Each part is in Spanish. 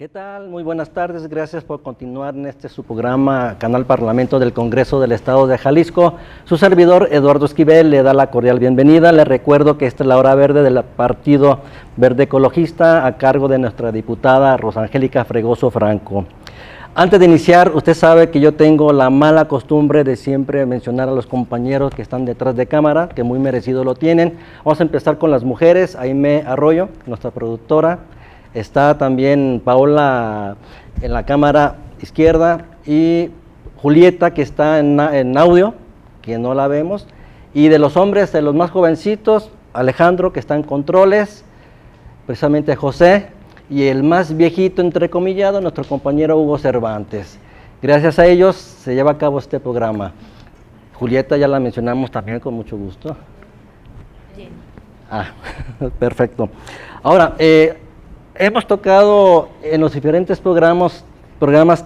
¿Qué tal? Muy buenas tardes, gracias por continuar en su programa Canal Parlamento del Congreso del Estado de Jalisco. Su servidor Eduardo Esquivel le da la cordial bienvenida. Le recuerdo que esta es la hora verde del Partido Verde Ecologista a cargo de nuestra diputada Rosangélica Fregoso Franco. Antes de iniciar, usted sabe que yo tengo la mala costumbre de siempre mencionar a los compañeros que están detrás de cámara, que muy merecido lo tienen. Vamos a empezar con las mujeres. Aimee Arroyo, nuestra productora. Está también Paola en la cámara izquierda y Julieta, que está en audio, que no la vemos. Y de los hombres, de los más jovencitos, Alejandro, que está en controles, precisamente José, y el más viejito, entrecomillado, nuestro compañero Hugo Cervantes. Gracias a ellos se lleva a cabo este programa. Julieta ya la mencionamos también con mucho gusto. Bien. Perfecto. Ahora, hemos tocado en los diferentes programas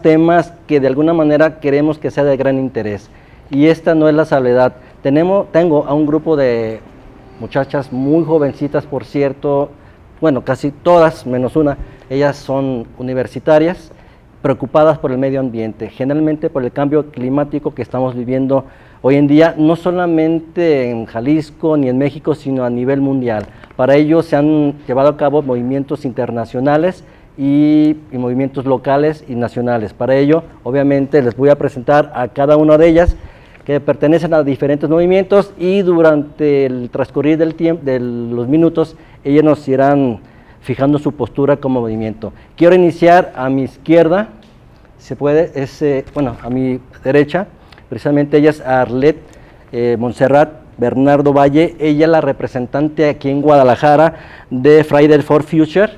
temas que de alguna manera queremos que sea de gran interés. Y esta no es la salvedad. Tengo a un grupo de muchachas muy jovencitas, por cierto, bueno, casi todas, menos una, ellas son universitarias, preocupadas por el medio ambiente, generalmente por el cambio climático que estamos viviendo hoy en día, no solamente en Jalisco ni en México, sino a nivel mundial. Para ello se han llevado a cabo movimientos internacionales y movimientos locales y nacionales. Para ello, obviamente, les voy a presentar a cada una de ellas, que pertenecen a diferentes movimientos, y durante el transcurrir del tiempo, de los minutos, ellas nos irán fijando su postura como movimiento. Quiero iniciar a mi izquierda, se puede, a mi derecha, precisamente ella es Arlet Montserrat Bernardo Valle. Ella es la representante aquí en Guadalajara de Fridays for Future.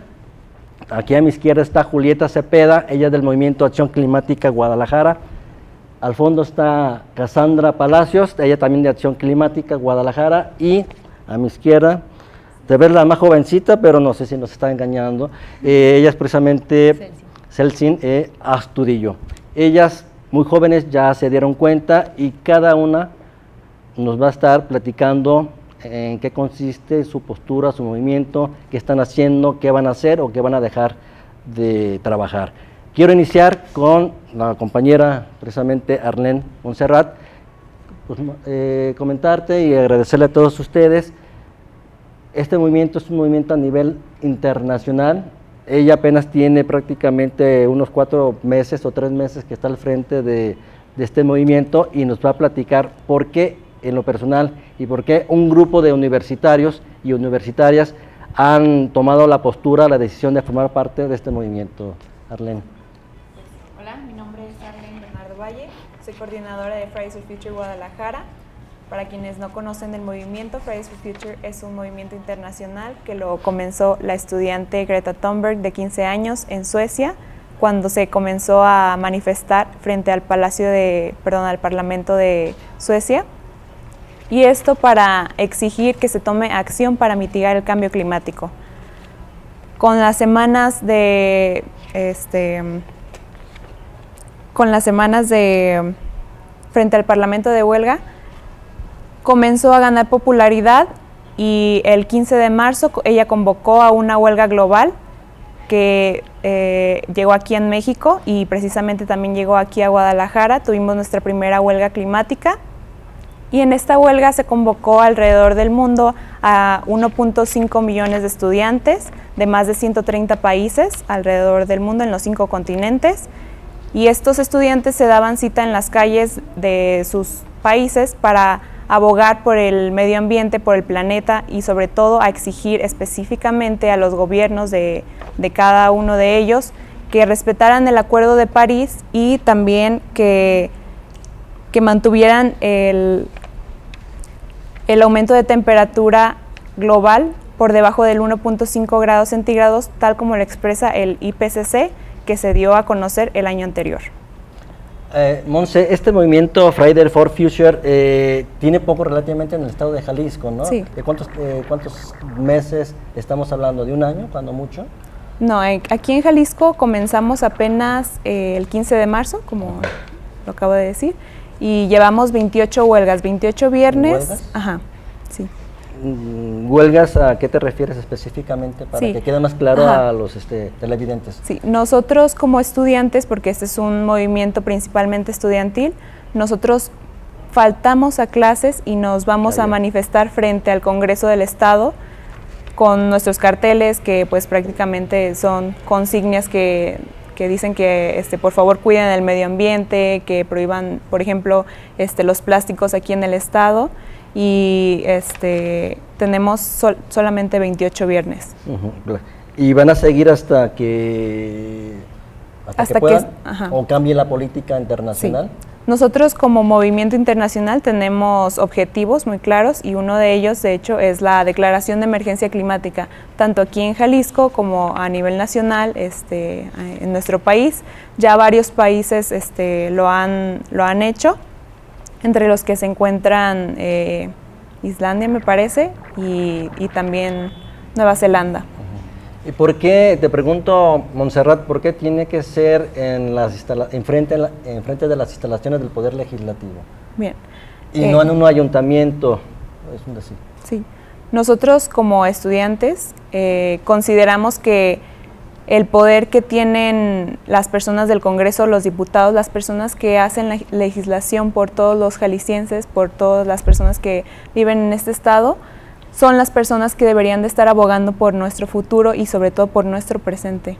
Aquí a mi izquierda está Julieta Cepeda, ella es del Movimiento Acción Climática Guadalajara. Al fondo está Cassandra Palacios, ella también de Acción Climática Guadalajara. Y a mi izquierda, de verla más jovencita, pero no sé si nos está engañando, ella es precisamente Celsin Astudillo. Ellas, muy jóvenes, ya se dieron cuenta, y cada una nos va a estar platicando en qué consiste su postura, su movimiento, qué están haciendo, qué van a hacer o qué van a dejar de trabajar. Quiero iniciar con la compañera, precisamente Arlet Montserrat, pues, comentarte y agradecerle a todos ustedes. Este movimiento es un movimiento a nivel internacional. Ella apenas tiene prácticamente unos 4 meses o 3 meses que está al frente de este movimiento, y nos va a platicar por qué, en lo personal, y por qué un grupo de universitarios y universitarias han tomado la postura, la decisión de formar parte de este movimiento. Arlet. Hola, mi nombre es Arlet Bernardo Valle, soy coordinadora de Fridays for Future Guadalajara. Para quienes no conocen del movimiento, Fridays for Future es un movimiento internacional que lo comenzó la estudiante Greta Thunberg, de 15 años, en Suecia, cuando se comenzó a manifestar frente al al Parlamento de Suecia, y esto para exigir que se tome acción para mitigar el cambio climático. Con las semanas de frente al Parlamento de huelga, comenzó a ganar popularidad, y el 15 de marzo ella convocó a una huelga global que llegó aquí en México, y precisamente también llegó aquí a Guadalajara. Tuvimos nuestra primera huelga climática, y en esta huelga se convocó alrededor del mundo a 1.5 millones de estudiantes de más de 130 países alrededor del mundo, en los 5 continentes, y estos estudiantes se daban cita en las calles de sus países para abogar por el medio ambiente, por el planeta, y sobre todo a exigir específicamente a los gobiernos de cada uno de ellos que respetaran el Acuerdo de París, y también que mantuvieran el aumento de temperatura global por debajo del 1.5 grados centígrados, tal como lo expresa el IPCC, que se dio a conocer el año anterior. Monse, este movimiento Fridays for Future tiene poco relativamente en el estado de Jalisco, ¿no? Sí. ¿De cuántos meses estamos hablando? ¿De un año, cuando mucho? No, aquí en Jalisco comenzamos apenas el 15 de marzo, como lo acabo de decir, y llevamos 28 huelgas, 28 viernes. ¿Huelgas? Ajá, sí. huelgas, ¿a qué te refieres específicamente para que quede más claro a los televidentes? Sí, nosotros como estudiantes, porque este es un movimiento principalmente estudiantil, nosotros faltamos a clases y nos vamos a manifestar frente al Congreso del Estado con nuestros carteles que pues prácticamente son consignas que dicen que por favor cuiden el medio ambiente, que prohíban, por ejemplo, los plásticos aquí en el estado, y tenemos solamente 28 viernes. ¿Y van a seguir hasta que puedan o cambie la política internacional? Sí. Nosotros como movimiento internacional tenemos objetivos muy claros y uno de ellos, de hecho, es la declaración de emergencia climática, tanto aquí en Jalisco como a nivel nacional en nuestro país. Ya varios países lo han hecho, entre los que se encuentran Islandia, me parece, y también Nueva Zelanda. ¿Y por qué, te pregunto, Montserrat, por qué tiene que ser enfrente de las instalaciones del Poder Legislativo? Bien. Y no en un ayuntamiento, es un decir. Sí. Nosotros como estudiantes consideramos que el poder que tienen las personas del Congreso, los diputados, las personas que hacen la legislación por todos los jaliscienses, por todas las personas que viven en este estado, son las personas que deberían de estar abogando por nuestro futuro y sobre todo por nuestro presente.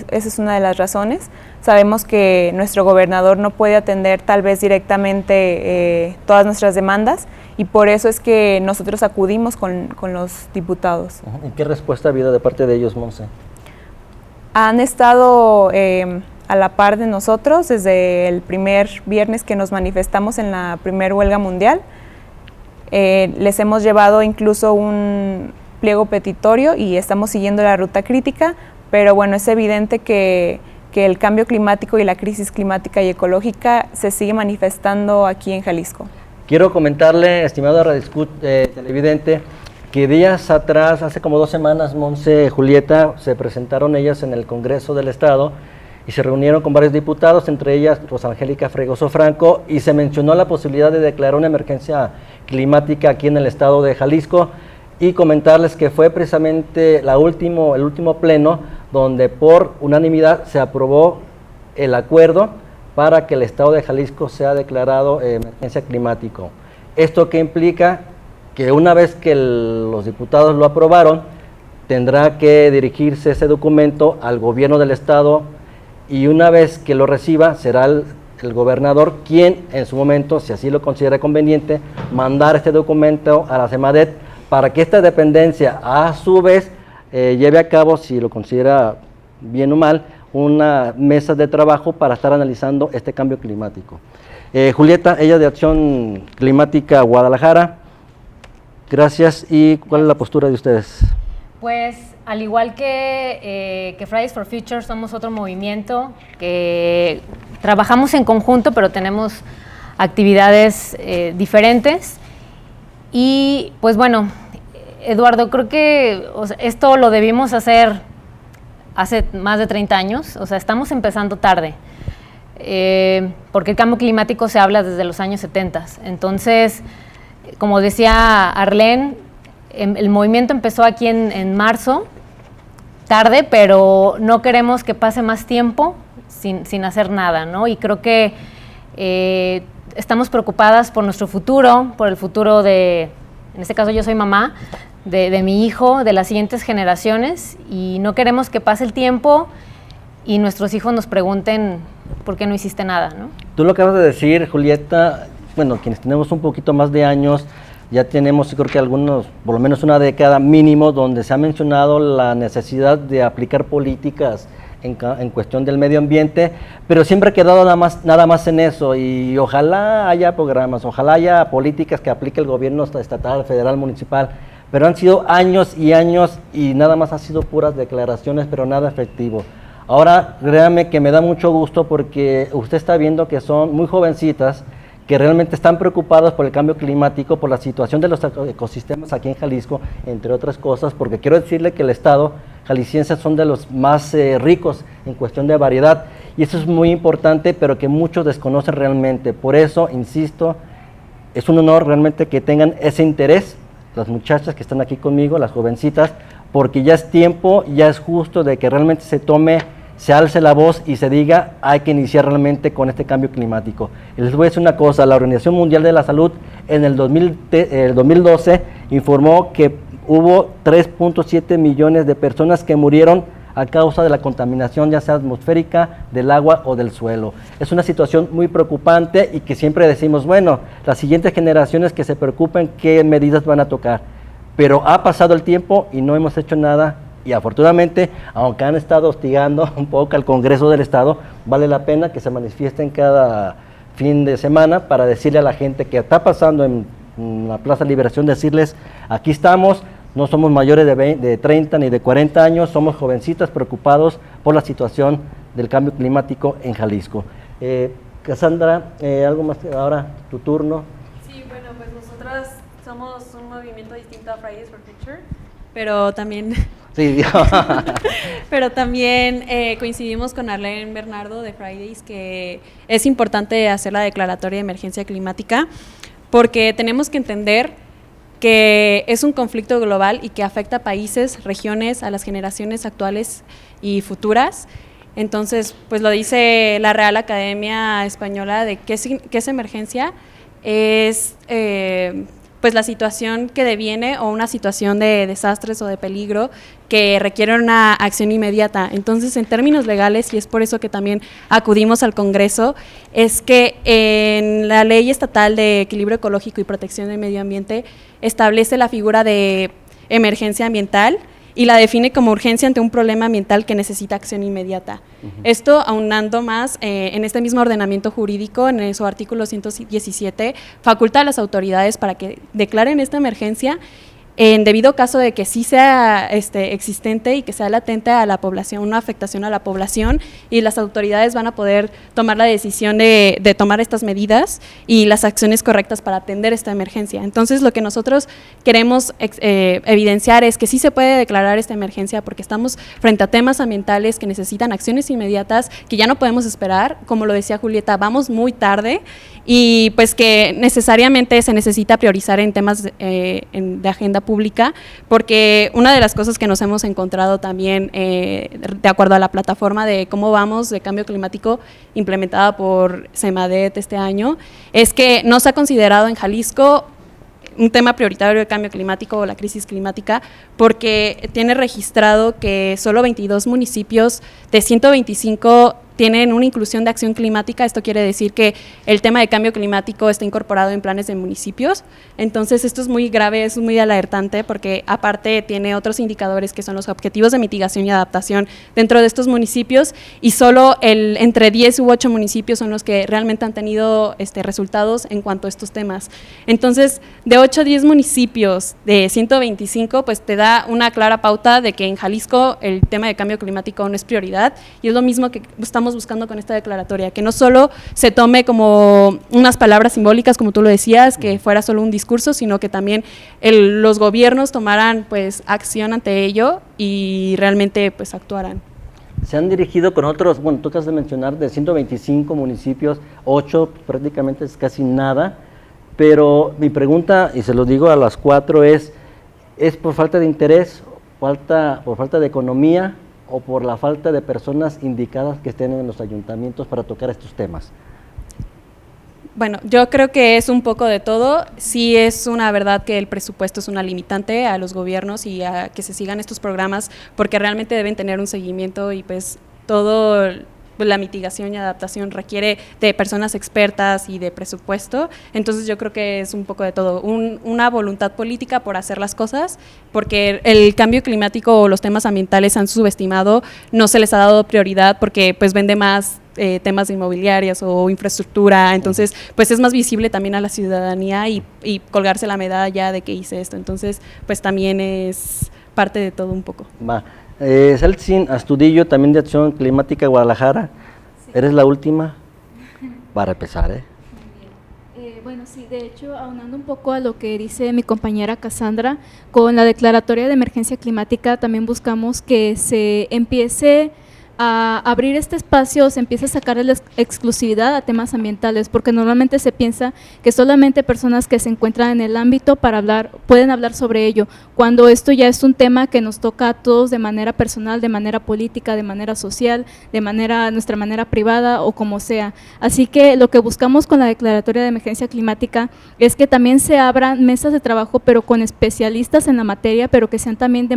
Esa es una de las razones. Sabemos que nuestro gobernador no puede atender tal vez directamente todas nuestras demandas y por eso es que nosotros acudimos con los diputados. ¿Y qué respuesta ha habido de parte de ellos, Monse? Han estado a la par de nosotros desde el primer viernes que nos manifestamos en la primera huelga mundial. Les hemos llevado incluso un pliego petitorio y estamos siguiendo la ruta crítica, pero bueno, es evidente que el cambio climático y la crisis climática y ecológica se sigue manifestando aquí en Jalisco. Quiero comentarle, estimado televidente, que días atrás, hace como 2 semanas, Monse y Julieta se presentaron ellas en el Congreso del Estado y se reunieron con varios diputados, entre ellas Rosangélica Fregoso Franco, y se mencionó la posibilidad de declarar una emergencia climática aquí en el estado de Jalisco, y comentarles que fue precisamente el último pleno donde por unanimidad se aprobó el acuerdo para que el estado de Jalisco sea declarado emergencia climática. ¿Esto qué implica? Que una vez que los diputados lo aprobaron, tendrá que dirigirse ese documento al gobierno del estado, y una vez que lo reciba, será el gobernador quien en su momento, si así lo considera conveniente, mandar este documento a la CEMADET para que esta dependencia a su vez lleve a cabo, si lo considera bien o mal, una mesa de trabajo para estar analizando este cambio climático. Julieta, ella de Acción Climática Guadalajara, gracias. ¿Y cuál es la postura de ustedes? Pues al igual que Fridays for Future, somos otro movimiento que trabajamos en conjunto, pero tenemos actividades diferentes. Y pues bueno, Eduardo, creo que esto lo debimos hacer hace más de 30 años, o sea, estamos empezando tarde, porque el cambio climático se habla desde los años 70. Entonces, como decía Arlene, el movimiento empezó aquí en marzo, tarde, pero no queremos que pase más tiempo sin hacer nada, ¿no? Y creo que estamos preocupadas por nuestro futuro, por el futuro en este caso yo soy mamá, de mi hijo, de las siguientes generaciones, y no queremos que pase el tiempo y nuestros hijos nos pregunten por qué no hiciste nada, ¿no? Tú lo acabas de decir, Julieta, bueno, quienes tenemos un poquito más de años, ya tenemos, creo que algunos, por lo menos una década mínimo, donde se ha mencionado la necesidad de aplicar políticas en cuestión del medio ambiente, pero siempre ha quedado nada más en eso, y ojalá haya programas, ojalá haya políticas que aplique el gobierno estatal, federal, municipal, pero han sido años y años y nada más ha sido puras declaraciones, pero nada efectivo. Ahora, créanme que me da mucho gusto porque usted está viendo que son muy jovencitas, que realmente están preocupados por el cambio climático, por la situación de los ecosistemas aquí en Jalisco, entre otras cosas, porque quiero decirle que el estado jalisciense son de los más ricos en cuestión de variedad, y eso es muy importante, pero que muchos desconocen realmente. Por eso, insisto, es un honor realmente que tengan ese interés las muchachas que están aquí conmigo, las jovencitas, porque ya es tiempo, ya es justo de que realmente se alce la voz y se diga, hay que iniciar realmente con este cambio climático. Y les voy a decir una cosa, la Organización Mundial de la Salud en el 2012 informó que hubo 3.7 millones de personas que murieron a causa de la contaminación, ya sea atmosférica, del agua o del suelo. Es una situación muy preocupante y que siempre decimos, bueno, las siguientes generaciones que se preocupen qué medidas van a tocar. Pero ha pasado el tiempo y no hemos hecho nada. Y afortunadamente, aunque han estado hostigando un poco al Congreso del Estado, vale la pena que se manifiesten cada fin de semana para decirle a la gente que está pasando en la Plaza Liberación, decirles, aquí estamos, no somos mayores de 30 ni de 40 años, somos jovencitas preocupados por la situación del cambio climático en Jalisco. Cassandra, algo más, ahora tu turno. Sí, bueno, pues nosotras somos un movimiento distinto a Fridays for Future, pero también... Sí, pero también coincidimos con Arlene Bernardo de Fridays que es importante hacer la declaratoria de emergencia climática porque tenemos que entender que es un conflicto global y que afecta a países, regiones, a las generaciones actuales y futuras. Entonces, pues lo dice la Real Academia Española de qué es emergencia, es pues la situación que deviene o una situación de desastres o de peligro que requiere una acción inmediata. Entonces, en términos legales, y es por eso que también acudimos al Congreso, es que en la Ley Estatal de Equilibrio Ecológico y Protección del Medio Ambiente establece la figura de emergencia ambiental y la define como urgencia ante un problema ambiental que necesita acción inmediata. Esto aunando más en este mismo ordenamiento jurídico, en su artículo 117, faculta a las autoridades para que declaren esta emergencia en debido caso de que sí sea existente y que sea latente a la población, una afectación a la población, y las autoridades van a poder tomar la decisión de tomar estas medidas y las acciones correctas para atender esta emergencia. Entonces, lo que nosotros queremos evidenciar es que sí se puede declarar esta emergencia porque estamos frente a temas ambientales que necesitan acciones inmediatas, que ya no podemos esperar, como lo decía Julieta, vamos muy tarde, y pues que necesariamente se necesita priorizar en temas de agenda pública, porque una de las cosas que nos hemos encontrado también, de acuerdo a la plataforma de cómo vamos de cambio climático implementada por CEMADET este año, es que no se ha considerado en Jalisco un tema prioritario de cambio climático o la crisis climática, porque tiene registrado que solo 22 municipios de 125 tienen una inclusión de acción climática. Esto quiere decir que el tema de cambio climático está incorporado en planes de municipios. Entonces, esto es muy grave, es muy alertante, porque aparte tiene otros indicadores que son los objetivos de mitigación y adaptación dentro de estos municipios, y solo entre 10 u 8 municipios son los que realmente han tenido resultados en cuanto a estos temas. Entonces, de 8 a 10 municipios de 125, pues te da una clara pauta de que en Jalisco el tema de cambio climático no es prioridad, y es lo mismo que estamos buscando con esta declaratoria, que no solo se tome como unas palabras simbólicas, como tú lo decías, que fuera solo un discurso, sino que también los gobiernos tomaran pues acción ante ello y realmente pues actuaran. Se han dirigido con otros, bueno, tú acabas de mencionar, de 125 municipios, 8 prácticamente es casi nada, pero mi pregunta, y se lo digo a las 4, ¿es por falta de interés, por falta de economía, o por la falta de personas indicadas que estén en los ayuntamientos para tocar estos temas? Bueno, yo creo que es un poco de todo. Sí, es una verdad que el presupuesto es una limitante a los gobiernos y a que se sigan estos programas, porque realmente deben tener un seguimiento, y pues todo la mitigación y adaptación requiere de personas expertas y de presupuesto. Entonces yo creo que es un poco de todo, una voluntad política por hacer las cosas, porque el cambio climático o los temas ambientales se han subestimado, no se les ha dado prioridad porque pues vende más temas de inmobiliarias o infraestructura. Entonces pues es más visible también a la ciudadanía y colgarse la medalla de que hice esto. Entonces pues también es parte de todo un poco. Va. Celsin Astudillo, también de Acción Climática Guadalajara, sí. Eres la última para empezar, Muy bien. Bueno, sí, de hecho, aunando un poco a lo que dice mi compañera Cassandra, con la declaratoria de emergencia climática también buscamos que se empiece a abrir este espacio se empieza a sacar la exclusividad a temas ambientales, porque normalmente se piensa que solamente personas que se encuentran en el ámbito pueden hablar sobre ello, cuando esto ya es un tema que nos toca a todos de manera personal, de manera política, de manera social, nuestra manera privada o como sea. Así que lo que buscamos con la declaratoria de emergencia climática es que también se abran mesas de trabajo, pero con especialistas en la materia, pero que sean también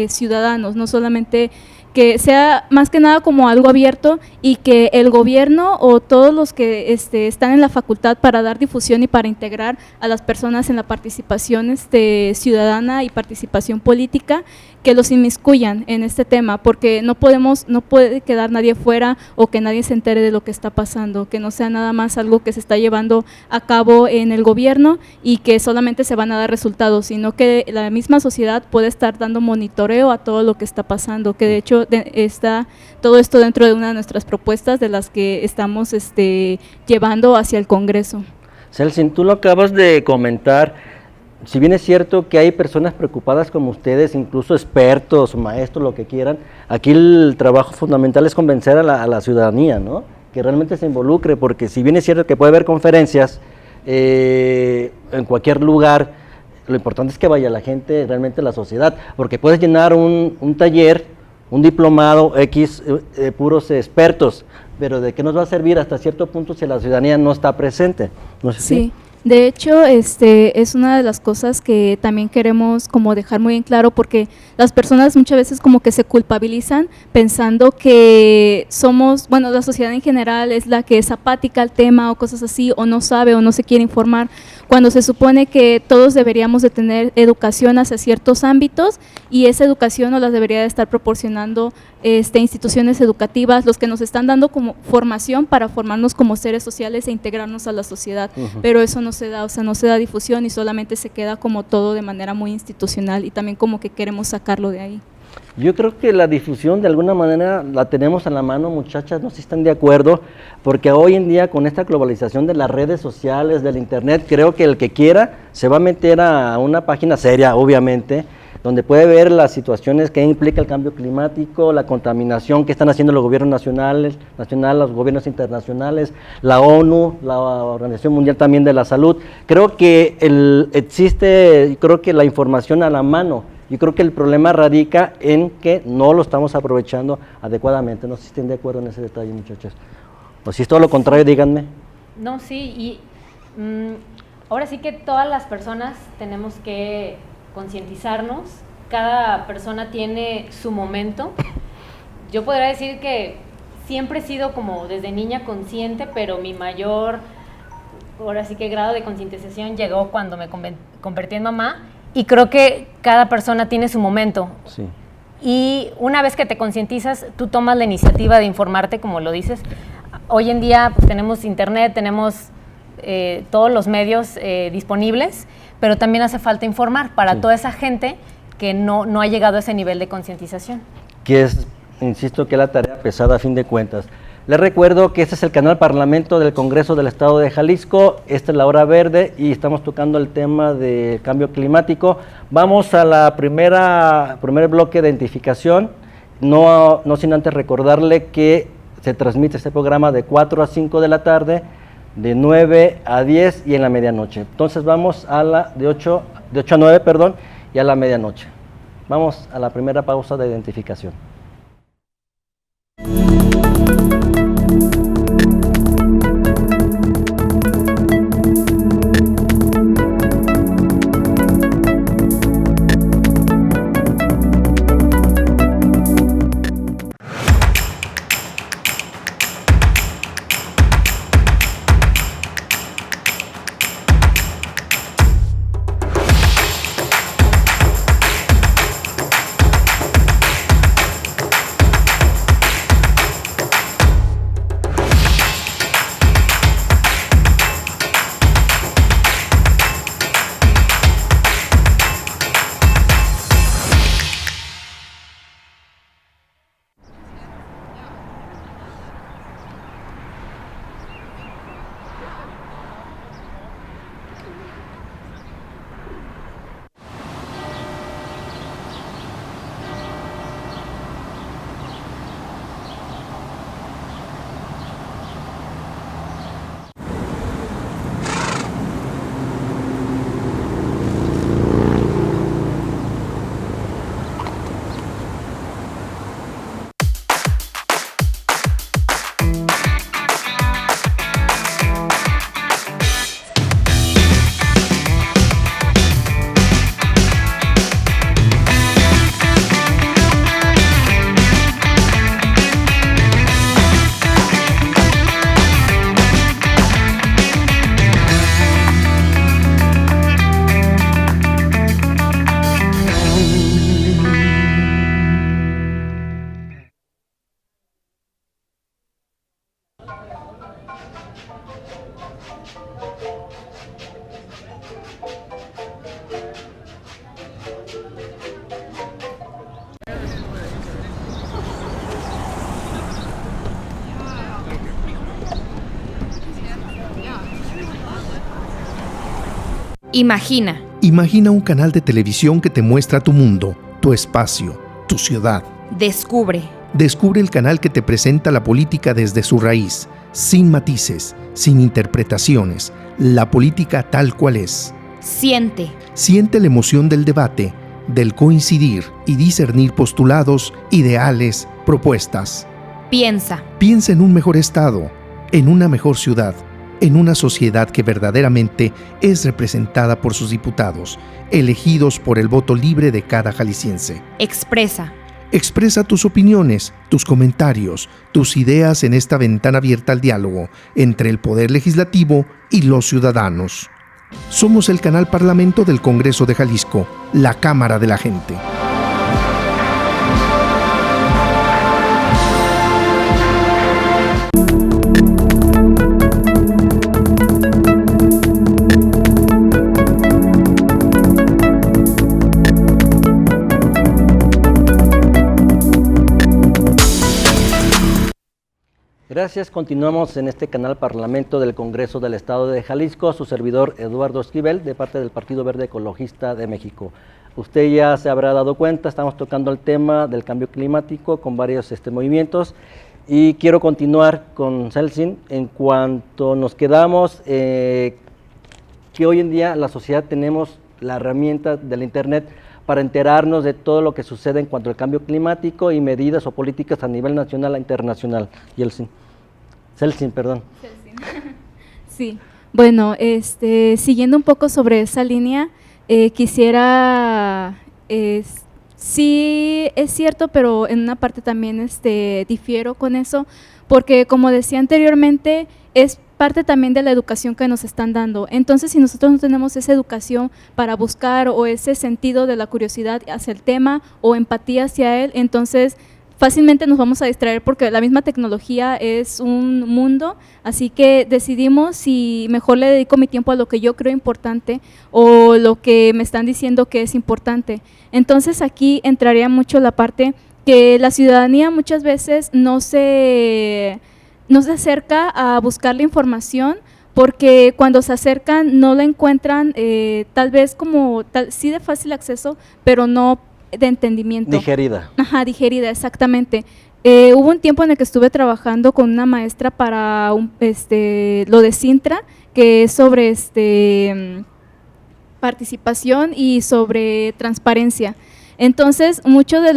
ciudadanos, no solamente que sea más que nada como algo abierto, y que el gobierno o todos los que están en la facultad para dar difusión y para integrar a las personas en la participación ciudadana y participación política, que los inmiscuyan en este tema, porque no puede quedar nadie fuera o que nadie se entere de lo que está pasando, que no sea nada más algo que se está llevando a cabo en el gobierno y que solamente se van a dar resultados, sino que la misma sociedad puede estar dando monitoreo a todo lo que está pasando, que de hecho está todo esto dentro de una de nuestras propuestas de las que estamos llevando hacia el Congreso. Celsin, tú lo acabas de comentar. Si bien es cierto que hay personas preocupadas como ustedes, incluso expertos, maestros, lo que quieran, aquí el trabajo fundamental es convencer a la ciudadanía, ¿no? Que realmente se involucre, porque si bien es cierto que puede haber conferencias en cualquier lugar, lo importante es que vaya la gente, realmente la sociedad, porque puedes llenar un taller, un diplomado, puros expertos, pero ¿de qué nos va a servir hasta cierto punto si la ciudadanía no está presente? No sé Sí. De hecho, es una de las cosas que también queremos como dejar muy en claro, porque las personas muchas veces como que se culpabilizan pensando que la sociedad en general es la que es apática al tema o cosas así, o no sabe o no se quiere informar, cuando se supone que todos deberíamos de tener educación hacia ciertos ámbitos, y esa educación nos la debería de estar proporcionando instituciones educativas, los que nos están dando como formación para formarnos como seres sociales e integrarnos a la sociedad, pero eso no se da, no se da difusión y solamente se queda como todo de manera muy institucional, y también como que queremos sacarlo de ahí. Yo creo que la difusión de alguna manera la tenemos a la mano, muchachas, no sé si están de acuerdo, porque hoy en día con esta globalización de las redes sociales, del internet, creo que el que quiera se va a meter a una página seria, obviamente, donde puede ver las situaciones que implica el cambio climático, la contaminación que están haciendo los gobiernos nacionales, los gobiernos internacionales, la ONU, la Organización Mundial también de la Salud. Creo que creo que la información a la mano. Yo creo que el problema radica en que no lo estamos aprovechando adecuadamente. No sé si estén de acuerdo en ese detalle, muchachos. O si es todo lo contrario, díganme. No, sí, y ahora sí que todas las personas tenemos que concientizarnos. Cada persona tiene su momento. Yo podría decir que siempre he sido como desde niña consciente, pero mi mayor, ahora sí que grado de concientización llegó cuando me convertí en mamá. Y creo que cada persona tiene su momento. Sí. Y una vez que te concientizas, tú tomas la iniciativa de informarte, como lo dices. Hoy en día pues, tenemos internet, tenemos todos los medios disponibles, pero también hace falta informar para toda esa gente que no ha llegado a ese nivel de concientización. Que es, insisto, que es la tarea pesada a fin de cuentas. Les recuerdo que este es el canal Parlamento del Congreso del Estado de Jalisco, esta es la hora verde y estamos tocando el tema del cambio climático. Vamos a la primer bloque de identificación, no sin antes recordarle que se transmite este programa de 4 a 5 de la tarde, de 9 a 10 y en la medianoche. Entonces vamos a de 8 a 9, perdón, y a la medianoche. Vamos a la primera pausa de identificación. Imagina. Imagina un canal de televisión que te muestra tu mundo, tu espacio, tu ciudad. Descubre. Descubre el canal que te presenta la política desde su raíz, sin matices, sin interpretaciones, la política tal cual es. Siente. Siente la emoción del debate, del coincidir y discernir postulados, ideales, propuestas. Piensa. Piensa en un mejor estado, en una mejor ciudad, en una sociedad que verdaderamente es representada por sus diputados, elegidos por el voto libre de cada jalisciense. Expresa. Expresa tus opiniones, tus comentarios, tus ideas en esta ventana abierta al diálogo entre el Poder Legislativo y los ciudadanos. Somos el canal Parlamento del Congreso de Jalisco, la Cámara de la Gente. Gracias, continuamos en este canal Parlamento del Congreso del Estado de Jalisco, su servidor Eduardo Esquivel, de parte del Partido Verde Ecologista de México. Usted ya se habrá dado cuenta, estamos tocando el tema del cambio climático con varios movimientos, y quiero continuar con Celsin en cuanto nos quedamos que hoy en día la sociedad tenemos la herramienta del Internet para enterarnos de todo lo que sucede en cuanto al cambio climático y medidas o políticas a nivel nacional e internacional. Celsin, perdón. Sí, bueno, siguiendo un poco sobre esa línea, quisiera, sí es cierto, pero en una parte también difiero con eso, porque como decía anteriormente, es parte también de la educación que nos están dando. Entonces, si nosotros no tenemos esa educación para buscar o ese sentido de la curiosidad hacia el tema o empatía hacia él, entonces fácilmente nos vamos a distraer porque la misma tecnología es un mundo, así que decidimos si mejor le dedico mi tiempo a lo que yo creo importante o lo que me están diciendo que es importante. Entonces aquí entraría mucho la parte que la ciudadanía muchas veces no se acerca a buscar la información porque cuando se acercan no la encuentran tal vez sí de fácil acceso, pero no de entendimiento. Digerida. Ajá, digerida, exactamente. Hubo un tiempo en el que estuve trabajando con una maestra para lo de Cintra, que es sobre participación y sobre transparencia. Entonces, muchos de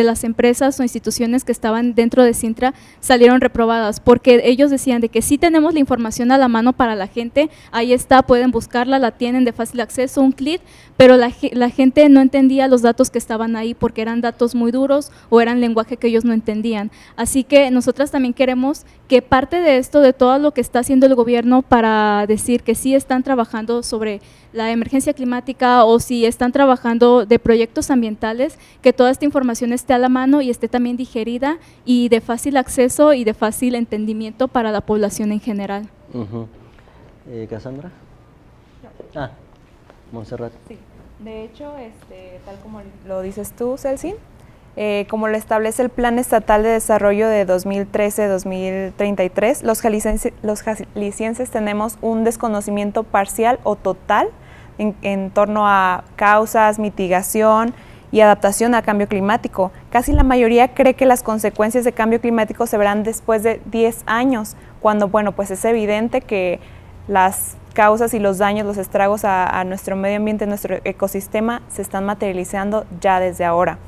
las empresas o instituciones que estaban dentro de Cintra salieron reprobadas porque ellos decían de que sí tenemos la información a la mano para la gente, ahí está, pueden buscarla, la tienen de fácil acceso, un clic, pero la gente no entendía los datos que estaban ahí porque eran datos muy duros o eran lenguaje que ellos no entendían. Así que nosotras también queremos que parte de esto, de todo lo que está haciendo el gobierno para decir que sí están trabajando sobre la emergencia climática o si están trabajando de proyectos ambientales, que toda esta información esté a la mano y esté también digerida y de fácil acceso y de fácil entendimiento para la población en general. ¿Cassandra? Montserrat. Sí, de hecho, tal como lo dices tú, Celsin, como lo establece el Plan Estatal de Desarrollo de 2013-2033, los jaliscienses tenemos un desconocimiento parcial o total en torno a causas, mitigación y adaptación al cambio climático. Casi la mayoría cree que las consecuencias de cambio climático se verán después de 10 años, cuando, bueno, pues es evidente que las causas y los daños, los estragos a nuestro medio ambiente, a nuestro ecosistema, se están materializando ya desde ahora.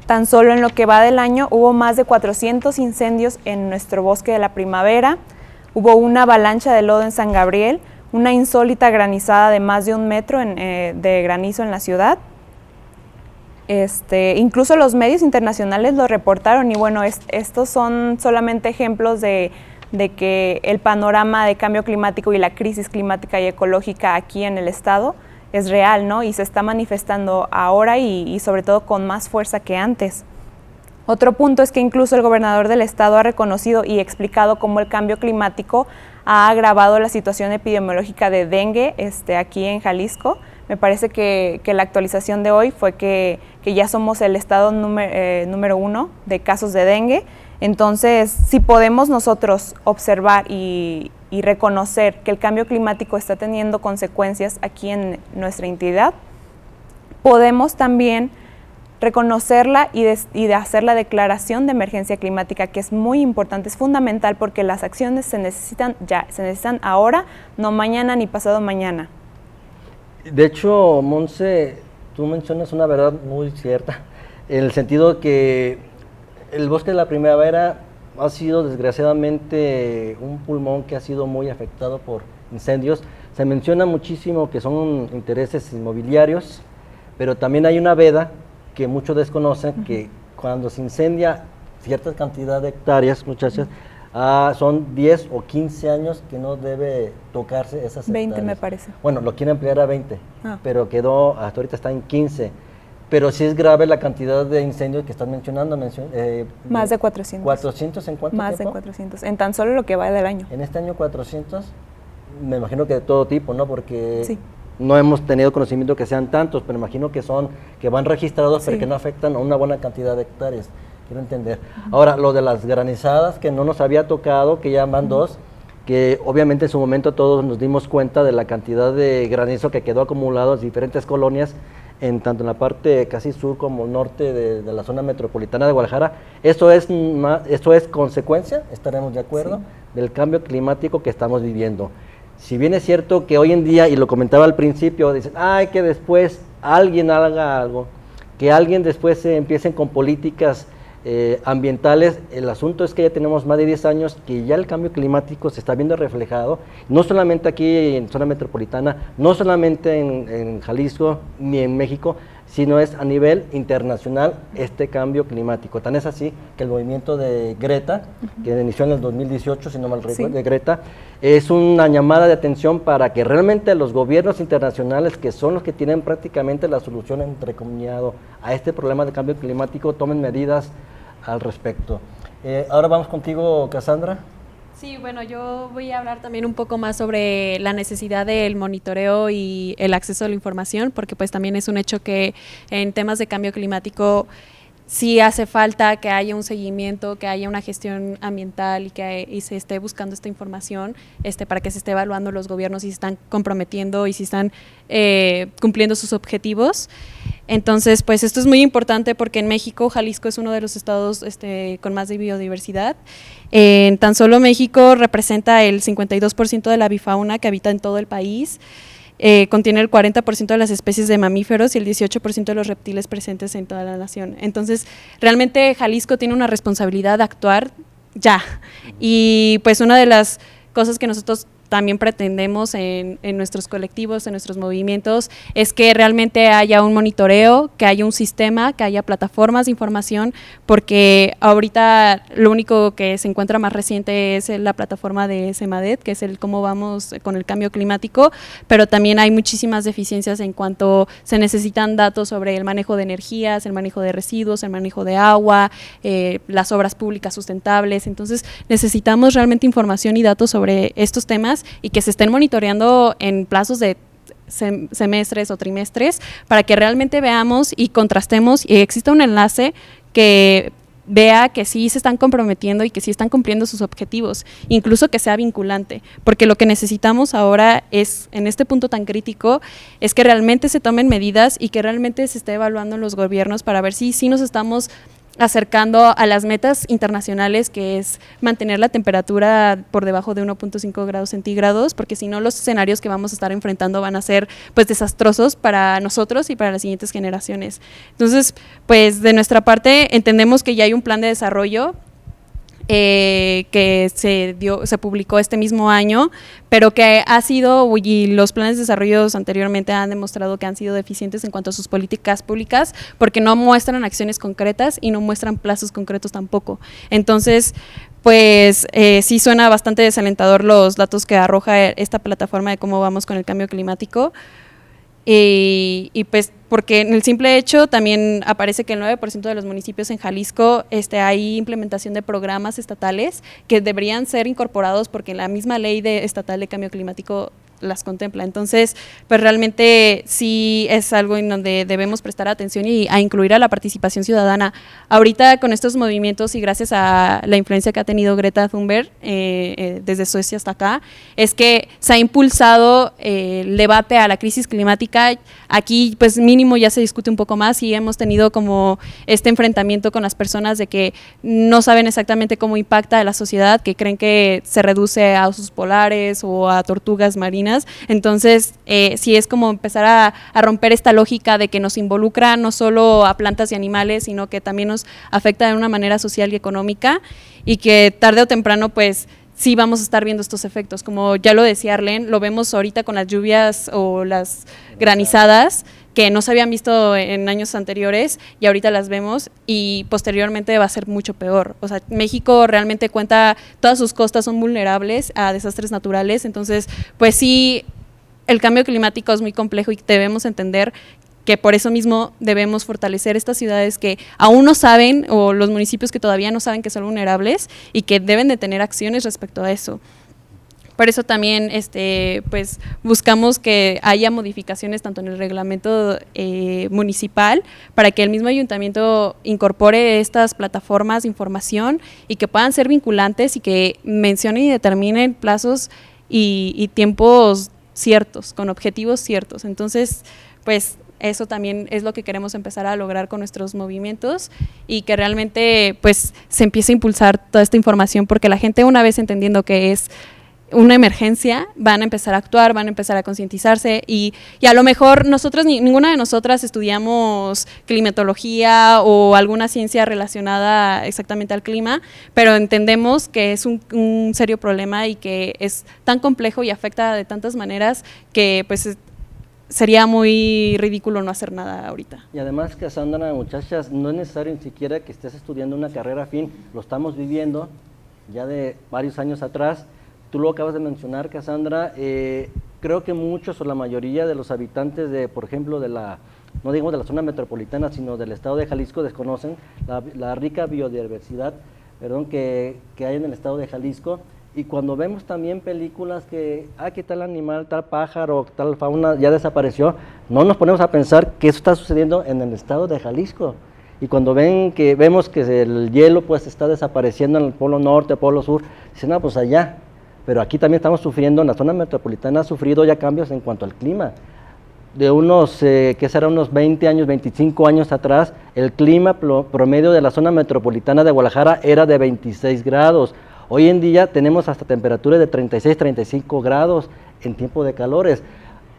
Tan solo en lo que va del año hubo más de 400 incendios en nuestro bosque de la primavera, hubo una avalancha de lodo en San Gabriel, una insólita granizada de más de 1 metro de granizo en la ciudad. Incluso los medios internacionales lo reportaron y bueno, estos son solamente ejemplos de que el panorama de cambio climático y la crisis climática y ecológica aquí en el estado es real, ¿no? Y se está manifestando ahora y sobre todo con más fuerza que antes. Otro punto es que incluso el gobernador del estado ha reconocido y explicado cómo el cambio climático ha agravado la situación epidemiológica de dengue aquí en Jalisco. Me parece que la actualización de hoy fue que ya somos el estado número 1 de casos de dengue. Entonces, si podemos nosotros observar y y reconocer que el cambio climático está teniendo consecuencias aquí en nuestra entidad, podemos también reconocerla y de hacer la declaración de emergencia climática, que es muy importante, es fundamental porque las acciones se necesitan ya, se necesitan ahora, no mañana ni pasado mañana. De hecho, Monse, tú mencionas una verdad muy cierta, en el sentido que el bosque de la primavera ha sido desgraciadamente un pulmón que ha sido muy afectado por incendios. Se menciona muchísimo que son intereses inmobiliarios, pero también hay una veda que muchos desconocen, que cuando se incendia cierta cantidad de hectáreas, muchachas, son 10 o 15 años que no debe tocarse esas hectáreas. 20 me parece. Bueno, lo quieren ampliar a 20, pero quedó, hasta ahorita está en 15. Pero sí es grave la cantidad de incendios que están mencionando. Más de 400. ¿400 en cuánto Más tiempo? de 400, en tan solo lo que va del año. En este año 400, me imagino que de todo tipo, ¿no? Porque sí. No hemos tenido conocimiento que sean tantos, pero imagino que van registrados, pero que no afectan a una buena cantidad de hectáreas. Quiero entender. Ahora, lo de las granizadas, que no nos había tocado, que ya van dos, que obviamente en su momento todos nos dimos cuenta de la cantidad de granizo que quedó acumulado en diferentes colonias, tanto en la parte casi sur como norte de la zona metropolitana de Guadalajara. Esto es consecuencia, estaremos de acuerdo, del cambio climático que estamos viviendo. Si bien es cierto que hoy en día, y lo comentaba al principio, dicen, que después alguien haga algo, que alguien después se empiecen con políticas ambientales. El asunto es que ya tenemos más de 10 años que ya el cambio climático se está viendo reflejado, no solamente aquí en zona metropolitana, no solamente en Jalisco ni en México, sino es a nivel internacional este cambio climático. Tan es así que el movimiento de Greta, que inició en el 2018, si no mal recuerdo, de Greta, es una llamada de atención para que realmente los gobiernos internacionales, que son los que tienen prácticamente la solución entrecomillado a este problema de cambio climático, tomen medidas al respecto. Ahora vamos contigo, Cassandra. Sí, bueno, yo voy a hablar también un poco más sobre la necesidad del monitoreo y el acceso a la información, porque pues también es un hecho que en temas de cambio climático sí hace falta que haya un seguimiento, que haya una gestión ambiental y se esté buscando esta información para que se esté evaluando los gobiernos si se están comprometiendo y si están cumpliendo sus objetivos. Entonces, pues esto es muy importante porque en México, Jalisco es uno de los estados con más de biodiversidad. En tan solo México representa el 52% de la bifauna que habita en todo el país. Contiene el 40% de las especies de mamíferos y el 18% de los reptiles presentes en toda la nación. Entonces, realmente Jalisco tiene una responsabilidad de actuar ya. Y pues una de las cosas que nosotros también pretendemos en nuestros colectivos, en nuestros movimientos, es que realmente haya un monitoreo, que haya un sistema, que haya plataformas de información, porque ahorita lo único que se encuentra más reciente es la plataforma de SEMADET, que es el cómo vamos con el cambio climático, pero también hay muchísimas deficiencias en cuanto se necesitan datos sobre el manejo de energías, el manejo de residuos, el manejo de agua, las obras públicas sustentables. Entonces necesitamos realmente información y datos sobre estos temas y que se estén monitoreando en plazos de semestres o trimestres para que realmente veamos y contrastemos y exista un enlace que vea que sí se están comprometiendo y que sí están cumpliendo sus objetivos, incluso que sea vinculante, porque lo que necesitamos ahora es, en este punto tan crítico, es que realmente se tomen medidas y que realmente se esté evaluando en los gobiernos para ver si nos estamos acercando a las metas internacionales, que es mantener la temperatura por debajo de 1.5 grados centígrados, porque si no los escenarios que vamos a estar enfrentando van a ser pues desastrosos para nosotros y para las siguientes generaciones. Entonces, pues de nuestra parte entendemos que ya hay un plan de desarrollo que se publicó este mismo año, pero que ha sido, y los planes de desarrollo anteriormente han demostrado que han sido deficientes en cuanto a sus políticas públicas, porque no muestran acciones concretas y no muestran plazos concretos tampoco. Entonces, pues sí suena bastante desalentador los datos que arroja esta plataforma de cómo vamos con el cambio climático. Y pues porque en el simple hecho también aparece que el 9% de los municipios en Jalisco hay implementación de programas estatales que deberían ser incorporados, porque la misma ley estatal de cambio climático las contempla. Entonces, pues realmente sí es algo en donde debemos prestar atención y a incluir a la participación ciudadana. Ahorita con estos movimientos y gracias a la influencia que ha tenido Greta Thunberg desde Suecia hasta acá, es que se ha impulsado el debate a la crisis climática. Aquí pues mínimo ya se discute un poco más y hemos tenido como este enfrentamiento con las personas de que no saben exactamente cómo impacta a la sociedad, que creen que se reduce a osos polares o a tortugas marinas. Entonces sí es como empezar a romper esta lógica de que nos involucra no solo a plantas y animales, sino que también nos afecta de una manera social y económica, y que tarde o temprano pues sí vamos a estar viendo estos efectos. Como ya lo decía Arlene, lo vemos ahorita con las lluvias o las granizadas que no se habían visto en años anteriores y ahorita las vemos, y posteriormente va a ser mucho peor. O sea, México realmente cuenta, todas sus costas son vulnerables a desastres naturales, entonces pues sí, el cambio climático es muy complejo y debemos entender que por eso mismo debemos fortalecer estas ciudades que aún no saben, o los municipios que todavía no saben que son vulnerables y que deben de tener acciones respecto a eso. Por eso también pues buscamos que haya modificaciones tanto en el reglamento municipal para que el mismo ayuntamiento incorpore estas plataformas de información y que puedan ser vinculantes y que mencionen y determinen plazos y tiempos ciertos, con objetivos ciertos. Entonces, pues eso también es lo que queremos empezar a lograr con nuestros movimientos, y que realmente pues se empiece a impulsar toda esta información, porque la gente, una vez entendiendo que es una emergencia, van a empezar a actuar, van a empezar a concientizarse, y a lo mejor nosotros, ninguna de nosotras estudiamos climatología o alguna ciencia relacionada exactamente al clima, pero entendemos que es un serio problema y que es tan complejo y afecta de tantas maneras que pues sería muy ridículo no hacer nada ahorita. Y además, Cassandra, muchachas, no es necesario ni siquiera que estés estudiando una carrera afín, lo estamos viviendo ya de varios años atrás. Tú lo acabas de mencionar, Cassandra, creo que muchos o la mayoría de los habitantes de, por ejemplo, no digamos de la zona metropolitana, sino del estado de Jalisco, desconocen la rica biodiversidad, que hay en el estado de Jalisco. Y cuando vemos también películas que, que tal animal, tal pájaro, tal fauna ya desapareció, no nos ponemos a pensar que eso está sucediendo en el estado de Jalisco. Y cuando vemos que el hielo pues está desapareciendo en el polo norte, polo sur, dicen, no, pues allá. Pero aquí también estamos sufriendo, en la zona metropolitana ha sufrido ya cambios en cuanto al clima. De unos, que será unos 20 años, 25 años atrás, el clima promedio de la zona metropolitana de Guadalajara era de 26 grados. Hoy en día tenemos hasta temperaturas de 36, 35 grados en tiempo de calores.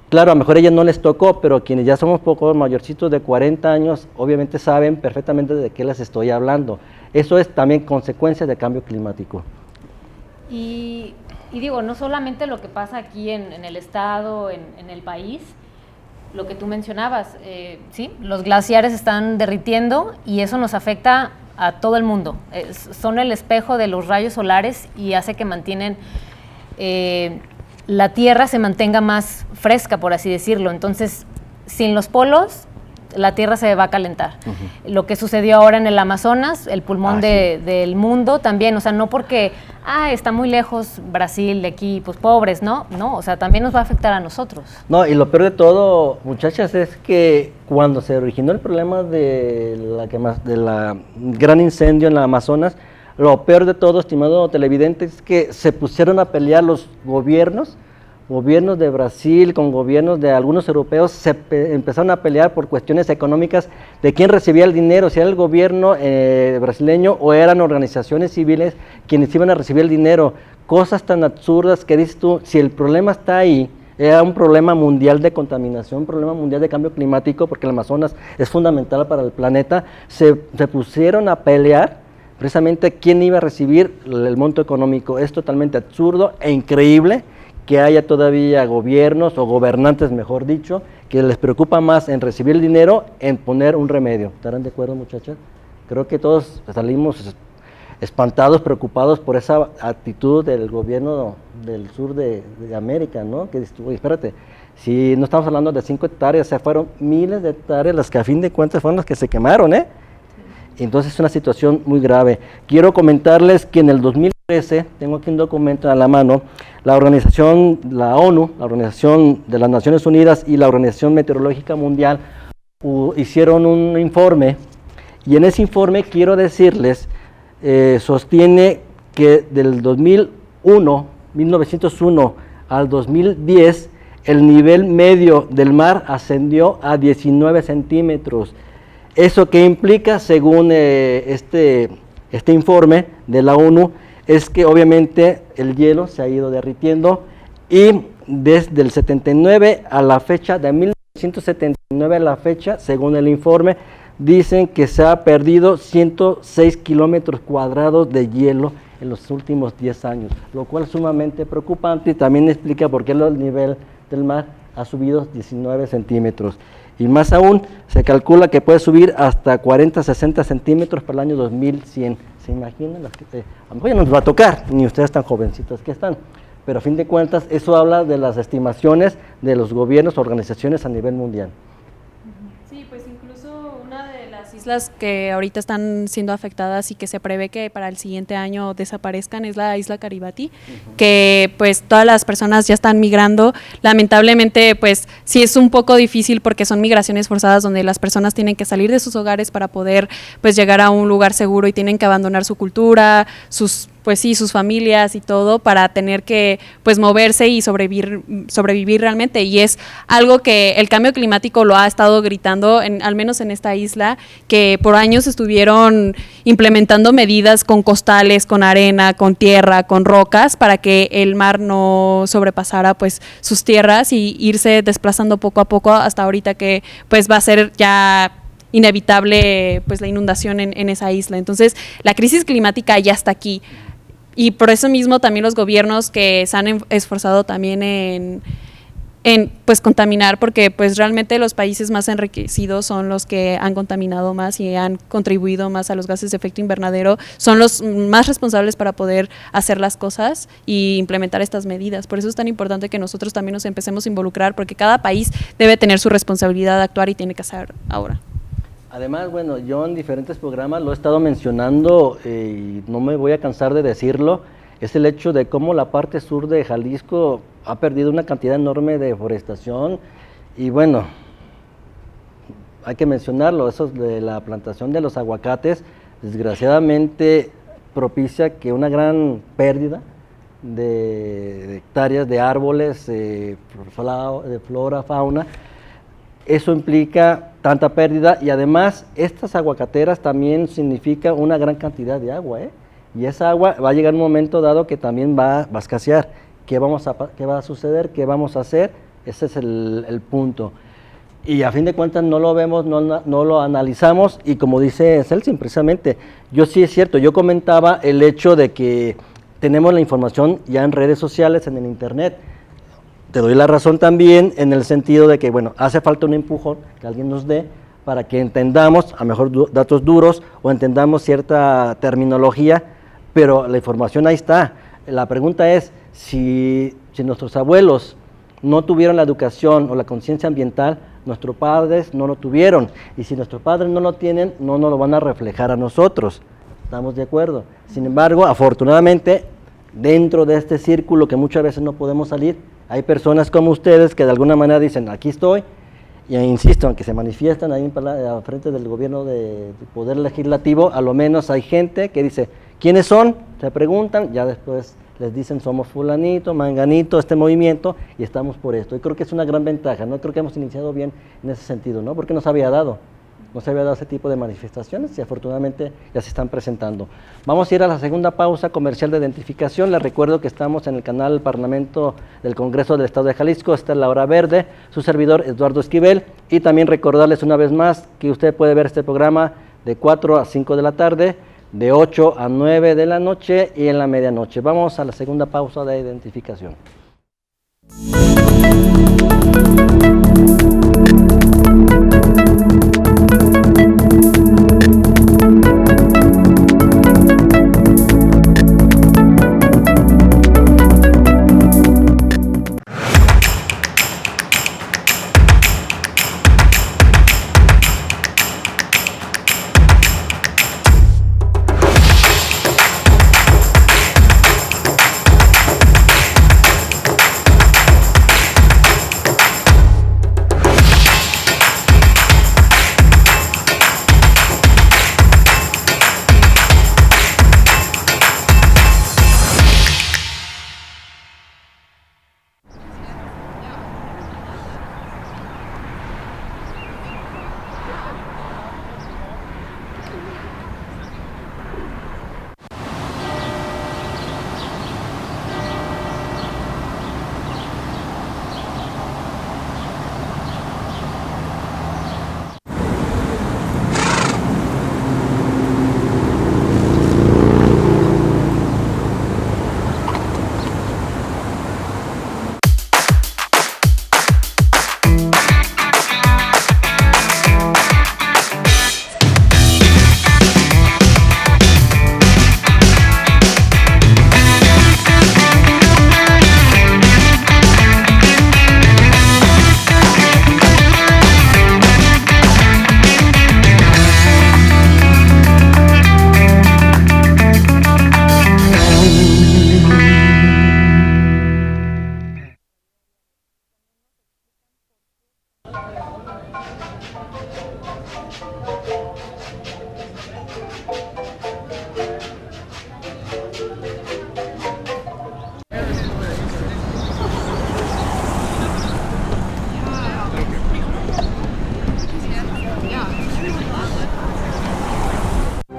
Claro, a lo mejor a ellas no les tocó, pero quienes ya somos poco mayorcitos de 40 años, obviamente saben perfectamente de qué les estoy hablando. Eso es también consecuencia del cambio climático. Y digo, no solamente lo que pasa aquí en el estado, en el país, lo que tú mencionabas, sí, los glaciares están derritiendo y eso nos afecta a todo el mundo. Son el espejo de los rayos solares y hace que la Tierra se mantenga más fresca, por así decirlo. Entonces, sin los polos, la Tierra se va a calentar. Lo que sucedió ahora en el Amazonas, el pulmón del mundo también, o sea, no porque, está muy lejos Brasil de aquí, pues pobres, no, o sea, también nos va a afectar a nosotros. No, y lo peor de todo, muchachas, es que cuando se originó el problema de la gran incendio en el Amazonas, lo peor de todo, estimado televidente, es que se pusieron a pelear los gobiernos de Brasil con gobiernos de algunos europeos, empezaron a pelear por cuestiones económicas de quién recibía el dinero, si era el gobierno brasileño o eran organizaciones civiles quienes iban a recibir el dinero. Cosas tan absurdas que dices tú, si el problema está ahí, era un problema mundial de contaminación, un problema mundial de cambio climático, porque el Amazonas es fundamental para el planeta, se pusieron a pelear precisamente quién iba a recibir el monto económico. Es totalmente absurdo e increíble que haya todavía gobiernos o gobernantes, mejor dicho, que les preocupa más en recibir el dinero, en poner un remedio. ¿Estarán de acuerdo, muchachas? Creo que todos salimos espantados, preocupados por esa actitud del gobierno del sur de América, ¿no? Que dice, oye, espérate, si no estamos hablando de 5 hectáreas, se fueron miles de hectáreas las que a fin de cuentas fueron las que se quemaron, ¿eh? Entonces es una situación muy grave. Quiero comentarles que en el 2000 2013, tengo aquí un documento a la mano, la organización, la ONU, la Organización de las Naciones Unidas y la Organización Meteorológica Mundial hicieron un informe, y en ese informe quiero decirles, sostiene que del 1901 al 2010, el nivel medio del mar ascendió a 19 centímetros. ¿Eso qué implica? Según este informe de la ONU, es que obviamente el hielo se ha ido derritiendo, y desde el 79 a la fecha, de 1979 a la fecha, según el informe, dicen que se ha perdido 106 kilómetros cuadrados de hielo en los últimos 10 años, lo cual es sumamente preocupante, y también explica por qué el nivel del mar ha subido 19 centímetros. Y más aún, se calcula que puede subir hasta 40-60 centímetros para el año 2100. ¿Se imaginan? A lo mejor ya no nos va a tocar, ni ustedes tan jovencitos que están, pero a fin de cuentas eso habla de las estimaciones de los gobiernos, organizaciones a nivel mundial. Sí, pues incluso una de las islas que ahorita están siendo afectadas y que se prevé que para el siguiente año desaparezcan es la isla Kiribati, que pues todas las personas ya están migrando. Lamentablemente pues sí es un poco difícil porque son migraciones forzadas donde las personas tienen que salir de sus hogares para poder pues llegar a un lugar seguro, y tienen que abandonar su cultura, sus familias y todo, para tener que pues moverse y sobrevivir realmente. Y es algo que el cambio climático lo ha estado gritando, al menos en esta isla, que por años estuvieron implementando medidas con costales, con arena, con tierra, con rocas, para que el mar no sobrepasara pues sus tierras y irse desplazando poco a poco hasta ahorita que pues va a ser ya inevitable pues la inundación en esa isla. Entonces la crisis climática ya está aquí. Y por eso mismo también los gobiernos que se han esforzado también en pues contaminar, porque pues realmente los países más enriquecidos son los que han contaminado más y han contribuido más a los gases de efecto invernadero, son los más responsables para poder hacer las cosas y implementar estas medidas. Por eso es tan importante que nosotros también nos empecemos a involucrar, porque cada país debe tener su responsabilidad de actuar y tiene que hacer ahora. Además, bueno, yo en diferentes programas lo he estado mencionando, y no me voy a cansar de decirlo, es el hecho de cómo la parte sur de Jalisco ha perdido una cantidad enorme de deforestación, y bueno, hay que mencionarlo, eso de la plantación de los aguacates, desgraciadamente propicia que una gran pérdida de hectáreas de árboles, de flora, fauna. Eso implica tanta pérdida, y además estas aguacateras también significa una gran cantidad de agua, y esa agua va a llegar un momento dado que también va a escasear. ¿Qué va a suceder? ¿Qué vamos a hacer? Ese es el punto. Y a fin de cuentas no lo vemos, no lo analizamos, y como dice Celsin, precisamente, yo sí es cierto, yo comentaba el hecho de que tenemos la información ya en redes sociales, en el internet. Te doy la razón también en el sentido de que, bueno, hace falta un empujón que alguien nos dé para que entendamos, a lo mejor datos duros, o entendamos cierta terminología, pero la información ahí está. La pregunta es, si nuestros abuelos no tuvieron la educación o la conciencia ambiental, nuestros padres no lo tuvieron, y si nuestros padres no lo tienen, no nos lo van a reflejar a nosotros. ¿Estamos de acuerdo? Sin embargo, afortunadamente, dentro de este círculo que muchas veces no podemos salir, hay personas como ustedes que de alguna manera dicen, aquí estoy, y insisto, aunque se manifiestan ahí al frente del gobierno del Poder Legislativo, a lo menos hay gente que dice, ¿quiénes son? Se preguntan, ya después les dicen, somos fulanito, manganito, este movimiento, y estamos por esto. Y creo que es una gran ventaja, ¿no? Creo que hemos iniciado bien en ese sentido, ¿no? Porque no se había dado ese tipo de manifestaciones, y afortunadamente ya se están presentando. Vamos a ir a la segunda pausa comercial de identificación. Les recuerdo que estamos en el canal Parlamento del Congreso del Estado de Jalisco, esta es La Hora Verde, su servidor Eduardo Esquivel, y también recordarles una vez más que usted puede ver este programa de 4 a 5 de la tarde, de 8 a 9 de la noche y en la medianoche. Vamos a la segunda pausa de identificación.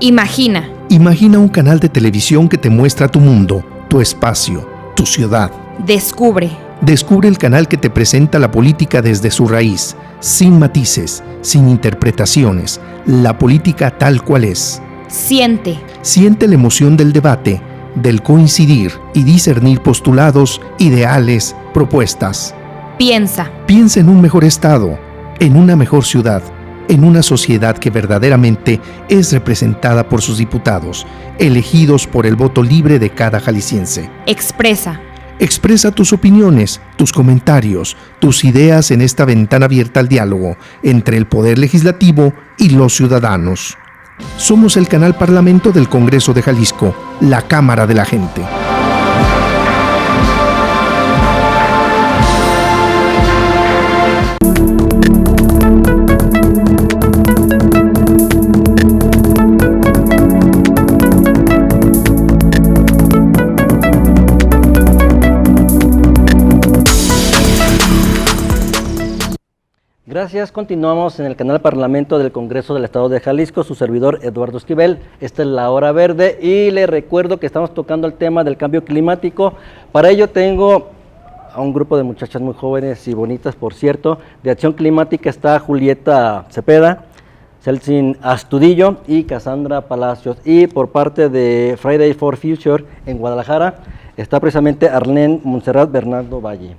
Imagina. Imagina un canal de televisión que te muestra tu mundo, tu espacio, tu ciudad. Descubre. Descubre el canal que te presenta la política desde su raíz, sin matices, sin interpretaciones, la política tal cual es. Siente. Siente la emoción del debate, del coincidir y discernir postulados, ideales, propuestas. Piensa. Piensa en un mejor estado, en una mejor ciudad, en una sociedad que verdaderamente es representada por sus diputados, elegidos por el voto libre de cada jalisciense. Expresa. Expresa tus opiniones, tus comentarios, tus ideas en esta ventana abierta al diálogo entre el Poder Legislativo y los ciudadanos. Somos el canal Parlamento del Congreso de Jalisco, la Cámara de la Gente. Gracias, continuamos en el canal Parlamento del Congreso del Estado de Jalisco, su servidor Eduardo Esquivel. Esta es la hora verde y les recuerdo que estamos tocando el tema del cambio climático. Para ello tengo a un grupo de muchachas muy jóvenes y bonitas, por cierto. De Acción Climática está Julieta Cepeda, Celsin Astudillo y Cassandra Palacios. Y por parte de Fridays for Future en Guadalajara está precisamente Arlene Montserrat Bernardo Valle.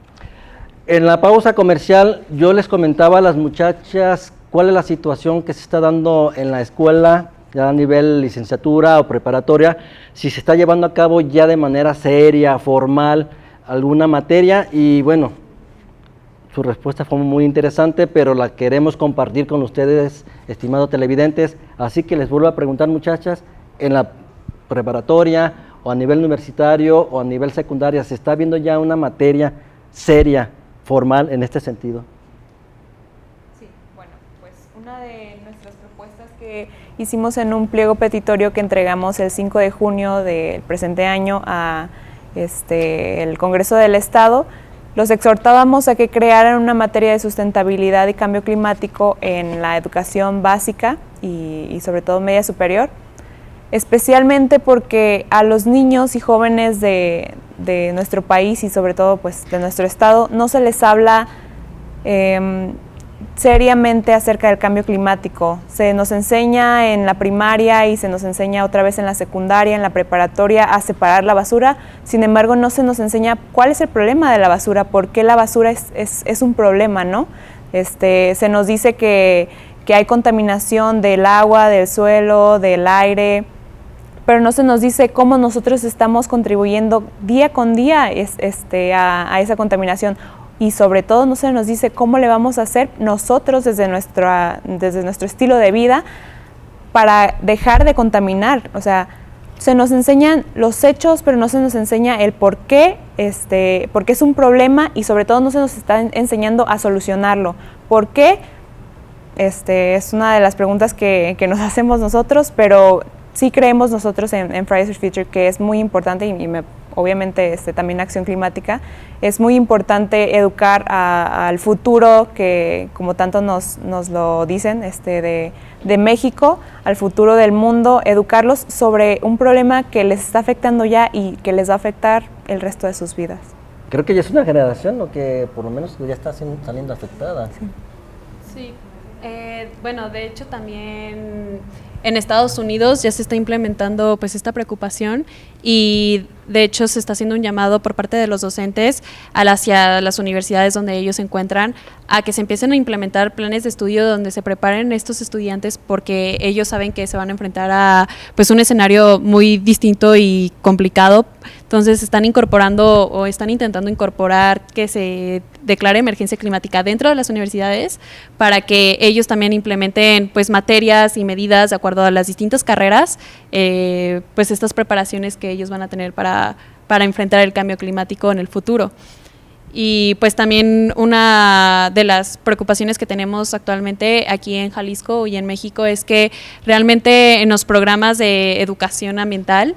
En la pausa comercial yo les comentaba a las muchachas cuál es la situación que se está dando en la escuela, ya a nivel licenciatura o preparatoria, si se está llevando a cabo ya de manera seria, formal, alguna materia, y bueno, su respuesta fue muy interesante, pero la queremos compartir con ustedes, estimados televidentes, así que les vuelvo a preguntar, muchachas, en la preparatoria o a nivel universitario o a nivel secundaria, ¿se está viendo ya una materia seria, formal en este sentido? Sí, bueno, pues una de nuestras propuestas que hicimos en un pliego petitorio que entregamos el 5 de junio del presente año a el Congreso del Estado, los exhortábamos a que crearan una materia de sustentabilidad y cambio climático en la educación básica y sobre todo media superior, especialmente porque a los niños y jóvenes de nuestro país y sobre todo pues de nuestro estado no se les habla seriamente acerca del cambio climático. Se nos enseña en la primaria y se nos enseña otra vez en la secundaria, en la preparatoria a separar la basura, sin embargo no se nos enseña cuál es el problema de la basura, por qué la basura es un problema, ¿no? Se nos dice que hay contaminación del agua, del suelo, del aire, pero no se nos dice cómo nosotros estamos contribuyendo día con día a esa contaminación, y sobre todo no se nos dice cómo le vamos a hacer nosotros desde nuestro estilo de vida para dejar de contaminar. O sea, se nos enseñan los hechos, pero no se nos enseña el por qué, porque es un problema, y sobre todo no se nos está enseñando a solucionarlo. ¿Por qué? Es una de las preguntas que nos hacemos nosotros, pero sí creemos nosotros en Fridays for Future que es muy importante, obviamente también Acción Climática, es muy importante educar al futuro que, como tanto nos lo dicen, de México, al futuro del mundo, educarlos sobre un problema que les está afectando ya y que les va a afectar el resto de sus vidas. Creo que ya es una generación lo que por lo menos ya está saliendo afectada. Sí. Bueno, de hecho también en Estados Unidos ya se está implementando pues esta preocupación, y de hecho se está haciendo un llamado por parte de los docentes hacia las universidades donde ellos se encuentran a que se empiecen a implementar planes de estudio donde se preparen estos estudiantes, porque ellos saben que se van a enfrentar a pues un escenario muy distinto y complicado. Entonces están incorporando o están intentando incorporar que se declare emergencia climática dentro de las universidades para que ellos también implementen pues materias y medidas de acuerdo a las distintas carreras, pues estas preparaciones que ellos van a tener para enfrentar el cambio climático en el futuro. Y pues también una de las preocupaciones que tenemos actualmente aquí en Jalisco y en México es que realmente en los programas de educación ambiental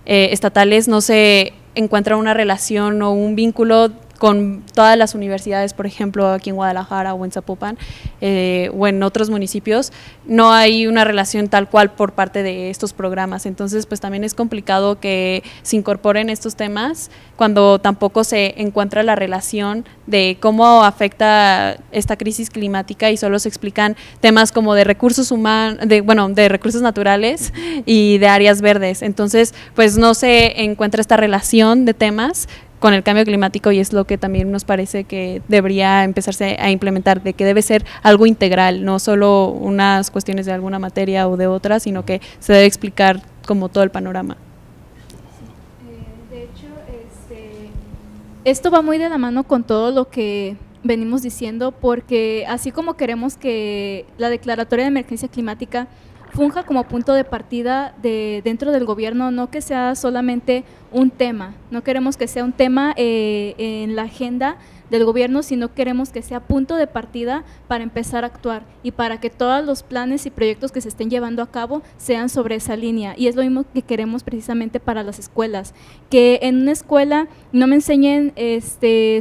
estatales no se encuentra una relación o un vínculo con todas las universidades, por ejemplo, aquí en Guadalajara o en Zapopan, o en otros municipios, no hay una relación tal cual por parte de estos programas. Entonces, pues también es complicado que se incorporen estos temas cuando tampoco se encuentra la relación de cómo afecta esta crisis climática y solo se explican temas como de recursos humanos, de recursos naturales y de áreas verdes. Entonces, pues no se encuentra esta relación de temas con el cambio climático y es lo que también nos parece que debería empezarse a implementar, de que debe ser algo integral, no solo unas cuestiones de alguna materia o de otra, sino que se debe explicar como todo el panorama. De hecho, esto va muy de la mano con todo lo que venimos diciendo, porque así como queremos que la declaratoria de emergencia climática funja como punto de partida dentro del gobierno, no que sea solamente un tema, no queremos que sea un tema en la agenda del gobierno, sino queremos que sea punto de partida para empezar a actuar y para que todos los planes y proyectos que se estén llevando a cabo sean sobre esa línea. Y es lo mismo que queremos precisamente para las escuelas, que en una escuela no me enseñen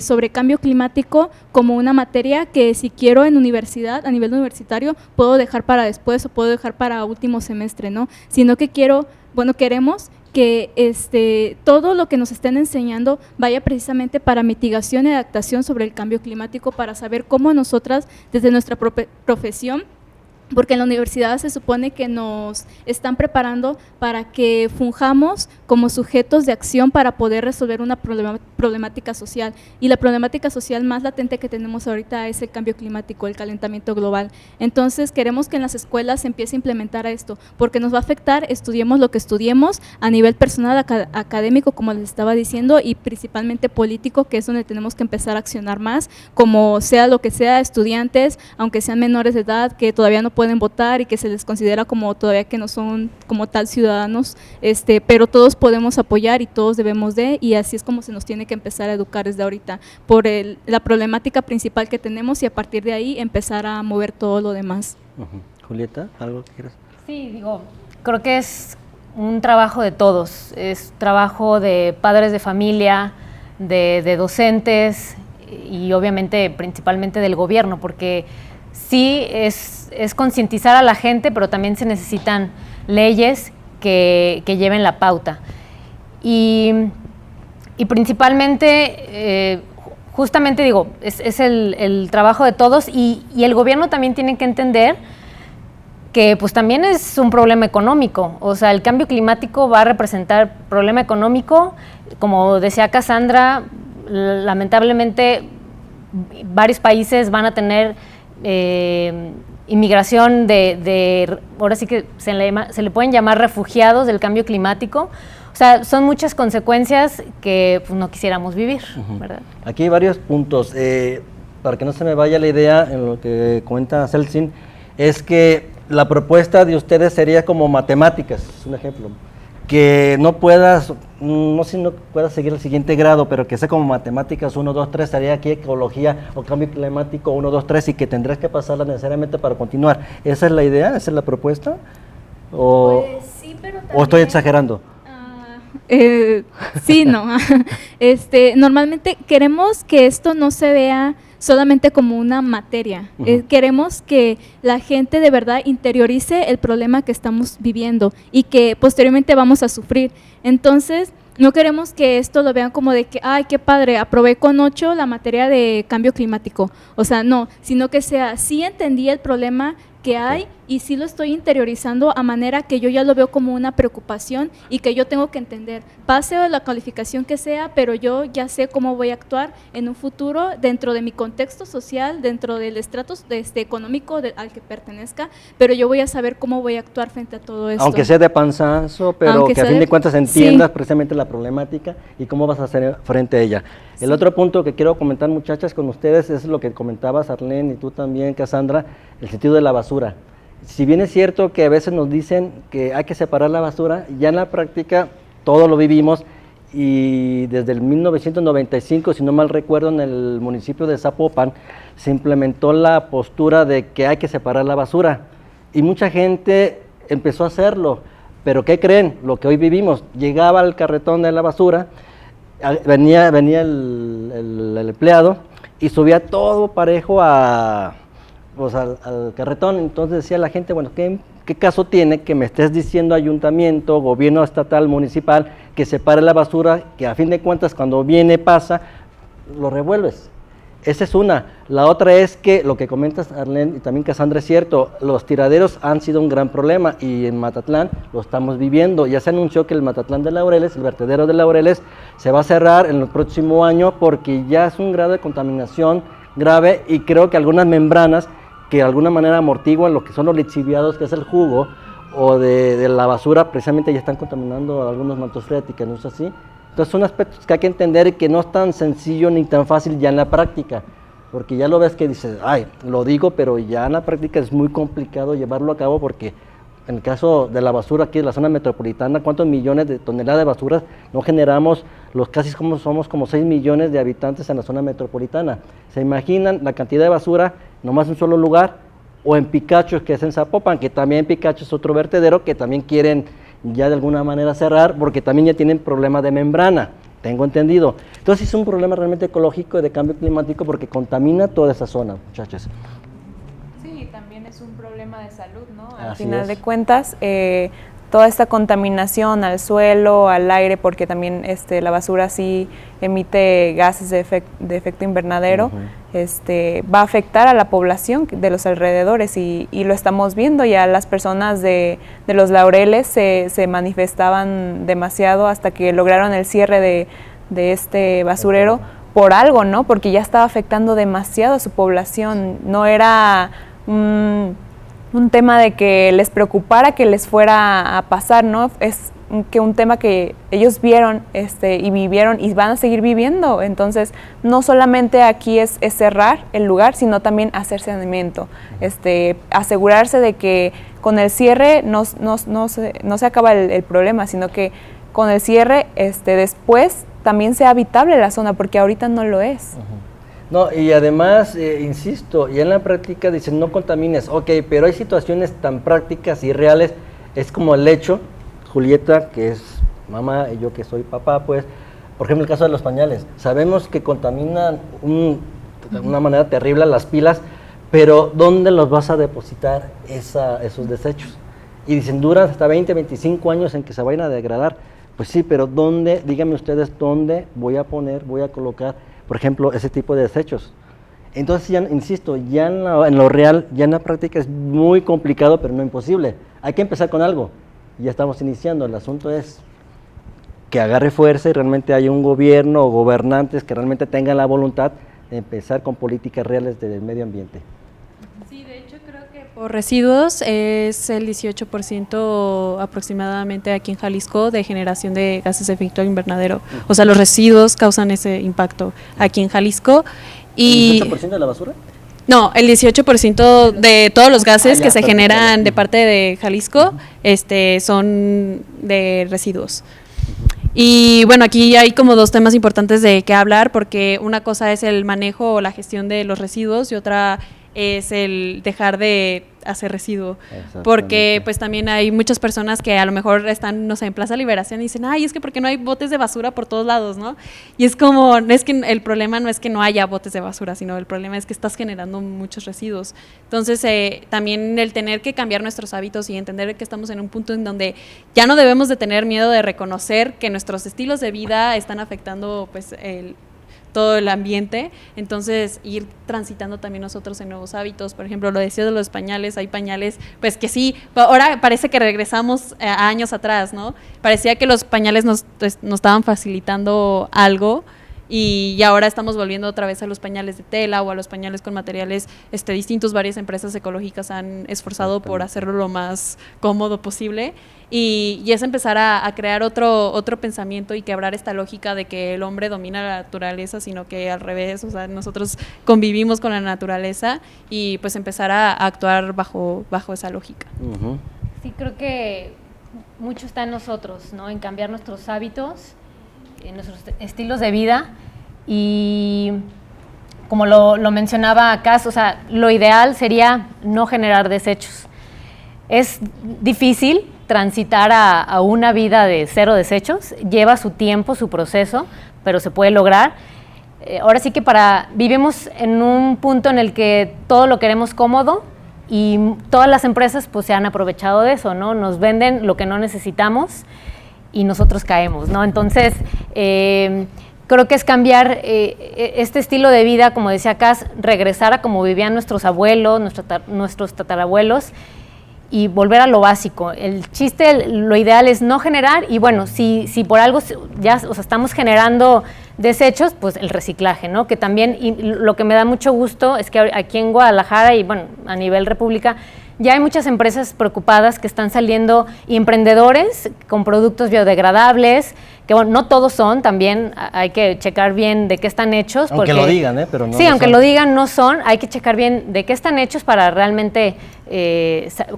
sobre cambio climático como una materia que si quiero en universidad, a nivel universitario, puedo dejar para después o puedo dejar para último semestre, ¿no? Sino que queremos que todo lo que nos estén enseñando vaya precisamente para mitigación y adaptación sobre el cambio climático, para saber cómo nosotras, desde nuestra profesión, porque en la universidad se supone que nos están preparando para que fungamos como sujetos de acción para poder resolver una problemática social, y la problemática social más latente que tenemos ahorita es el cambio climático, el calentamiento global. Entonces queremos que en las escuelas se empiece a implementar esto, porque nos va a afectar, estudiemos lo que estudiemos a nivel personal, académico, como les estaba diciendo, y principalmente político, que es donde tenemos que empezar a accionar más, como sea lo que sea, estudiantes, aunque sean menores de edad, que todavía no pueden votar y que se les considera como todavía que no son como tal ciudadanos, pero todos podemos apoyar y todos debemos y así es como se nos tiene que empezar a educar desde ahorita, por la problemática principal que tenemos, y a partir de ahí empezar a mover todo lo demás. Julieta, ¿algo que quieras? Sí, creo que es un trabajo de todos, es trabajo de padres de familia, de docentes y obviamente principalmente del gobierno, porque sí es concientizar a la gente, pero también se necesitan leyes que lleven la pauta. Y principalmente, justamente es el trabajo de todos, y el gobierno también tiene que entender que pues también es un problema económico. O sea, el cambio climático va a representar problema económico. Como decía Cassandra, lamentablemente varios países van a tener inmigración ahora sí que se le pueden llamar refugiados del cambio climático. O sea, son muchas consecuencias que pues, no quisiéramos vivir, ¿verdad? Aquí hay varios puntos. Para que no se me vaya la idea en lo que comenta Celsin, es que la propuesta de ustedes sería como matemáticas, es un ejemplo. Que no puedas seguir el siguiente grado, pero que sea como matemáticas 1, 2, 3, sería aquí ecología o cambio climático 1, 2, 3, y que tendrás que pasarla necesariamente para continuar. ¿Esa es la idea? ¿Esa es la propuesta? ¿O, pues sí, pero también, ¿o estoy exagerando? Sí, no. Normalmente queremos que esto no se vea solamente como una materia. Queremos que la gente de verdad interiorice el problema que estamos viviendo y que posteriormente vamos a sufrir. Entonces, no queremos que esto lo vean como de que, ay, qué padre, aprobé con 8 la materia de cambio climático. O sea, no, sino que sea, sí entendí el problema que hay y sí lo estoy interiorizando a manera que yo ya lo veo como una preocupación y que yo tengo que entender, pase o la calificación que sea, pero yo ya sé cómo voy a actuar en un futuro dentro de mi contexto social, dentro del estrato económico al que pertenezca, pero yo voy a saber cómo voy a actuar frente a todo esto. Aunque sea de panzazo, pero aunque que a fin de cuentas entiendas precisamente la problemática y cómo vas a hacer frente a ella. Sí. El otro punto que quiero comentar, muchachas, con ustedes es lo que comentabas, Arlene, y tú también, Cassandra, el sentido de la basura. Si bien es cierto que a veces nos dicen que hay que separar la basura, ya en la práctica todo lo vivimos, y desde el 1995, si no mal recuerdo, en el municipio de Zapopan se implementó la postura de que hay que separar la basura y mucha gente empezó a hacerlo, pero ¿qué creen? Lo que hoy vivimos, llegaba el carretón de la basura, venía el empleado y subía todo parejo pues al carretón. Entonces decía la gente, bueno, ¿qué caso tiene que me estés diciendo ayuntamiento, gobierno estatal, municipal, que separe la basura, que a fin de cuentas cuando viene, pasa, lo revuelves? Esa es una. La otra es que lo que comentas, Arlene, y también Cassandra, es cierto, los tiraderos han sido un gran problema y en Matatlán lo estamos viviendo. Ya se anunció que el Matatlán de Laureles, el vertedero de Laureles, se va a cerrar en el próximo año porque ya es un grado de contaminación grave y creo que algunas membranas que de alguna manera amortiguan lo que son los lixiviados, que es el jugo, o de la basura, precisamente ya están contaminando algunos mantos freáticos, ¿no es así? Entonces son aspectos que hay que entender y que no es tan sencillo ni tan fácil ya en la práctica, porque ya lo ves que dices, ay, lo digo, pero ya en la práctica es muy complicado llevarlo a cabo porque en el caso de la basura aquí en la zona metropolitana, ¿cuántos millones de toneladas de basura no generamos? Somos como 6 millones de habitantes en la zona metropolitana. ¿Se imaginan la cantidad de basura nomás en un solo lugar? O en Picacho, que es en Zapopan, que también Picacho es otro vertedero que también quieren ya de alguna manera cerrar porque también ya tienen problemas de membrana, tengo entendido. Entonces es un problema realmente ecológico y de cambio climático porque contamina toda esa zona, muchachos. Sí, también es un problema de salud, ¿no? Al Así final es. de cuentas, toda esta contaminación al suelo, al aire, porque también la basura sí emite gases de efecto invernadero, va a afectar a la población de los alrededores y lo estamos viendo. Ya las personas de los Laureles se manifestaban demasiado hasta que lograron el cierre de este basurero por algo, ¿no? Porque ya estaba afectando demasiado a su población. No era un tema de que les preocupara que les fuera a pasar, ¿no? Es que un tema que ellos vieron y vivieron y van a seguir viviendo. Entonces, no solamente aquí es cerrar el lugar, sino también hacer saneamiento, asegurarse de que con el cierre no se acaba el problema, sino que con el cierre después también sea habitable la zona, porque ahorita no lo es. No, y además, insisto, y en la práctica dicen no contamines, ok, pero hay situaciones tan prácticas y reales, es como el hecho, Julieta, que es mamá, y yo que soy papá, pues, por ejemplo, el caso de los pañales, sabemos que contaminan de una manera terrible las pilas, pero ¿dónde los vas a depositar esos desechos? Y dicen, duran hasta 20, 25 años en que se vayan a degradar. Pues sí, pero ¿dónde, díganme ustedes, dónde voy a colocar, por ejemplo, ese tipo de desechos? Entonces, ya, insisto, ya en lo real, ya en la práctica es muy complicado, pero no imposible. Hay que empezar con algo. Ya estamos iniciando. El asunto es que agarre fuerza y realmente haya un gobierno o gobernantes que realmente tengan la voluntad de empezar con políticas reales del medio ambiente. Sí, de hecho creo que por residuos es el 18% aproximadamente aquí en Jalisco de generación de gases de efecto invernadero. O sea, los residuos causan ese impacto aquí en Jalisco. Y ¿El 18% de la basura? No, el 18% de todos los gases ya, que se perfecto. generan de parte de Jalisco son de residuos. Y bueno, aquí hay como dos temas importantes de que hablar, porque una cosa es el manejo o la gestión de los residuos y otra es el dejar de hacer residuo, porque pues también hay muchas personas que a lo mejor están, no sé, en Plaza Liberación y dicen, ay, es que porque no hay botes de basura por todos lados, ¿no? Y es como, es que el problema no es que no haya botes de basura, sino el problema es que estás generando muchos residuos. Entonces, también el tener que cambiar nuestros hábitos y entender que estamos en un punto en donde ya no debemos de tener miedo de reconocer que nuestros estilos de vida están afectando pues todo el ambiente, entonces ir transitando también nosotros en nuevos hábitos. Por ejemplo, lo decía de los pañales, hay pañales, pues que sí, ahora parece que regresamos a años atrás, ¿no? Parecía que los pañales nos estaban facilitando algo y ahora estamos volviendo otra vez a los pañales de tela o a los pañales con materiales distintos. Varias empresas ecológicas han esforzado por hacerlo lo más cómodo posible y es empezar a crear otro pensamiento y quebrar esta lógica de que el hombre domina la naturaleza, sino que al revés, o sea, nosotros convivimos con la naturaleza y pues empezar a actuar bajo esa lógica. Sí, creo que mucho está en nosotros, ¿no? En cambiar nuestros hábitos, en nuestros estilos de vida y como lo mencionaba Cass, o sea, lo ideal sería no generar desechos. Es difícil, transitar a una vida de cero desechos. Lleva su tiempo, su proceso, pero se puede lograr. Ahora sí que vivimos en un punto en el que todo lo queremos cómodo y todas las empresas pues se han aprovechado de eso, ¿no? Nos venden lo que no necesitamos y nosotros caemos, ¿no? Entonces, creo que es cambiar este estilo de vida, como decía Cas, regresar a como vivían nuestros abuelos, nuestros tatarabuelos, y volver a lo básico. El chiste, lo ideal es no generar, y bueno, si por algo ya, o sea, estamos generando desechos, pues el reciclaje, ¿no? Que también, y lo que me da mucho gusto es que aquí en Guadalajara y bueno, a nivel república, ya hay muchas empresas preocupadas que están saliendo, y emprendedores con productos biodegradables, que bueno, no todos son, también hay que checar bien de qué están hechos. Aunque lo digan, pero no. Sí, aunque lo digan, no son, hay que checar bien de qué están hechos para realmente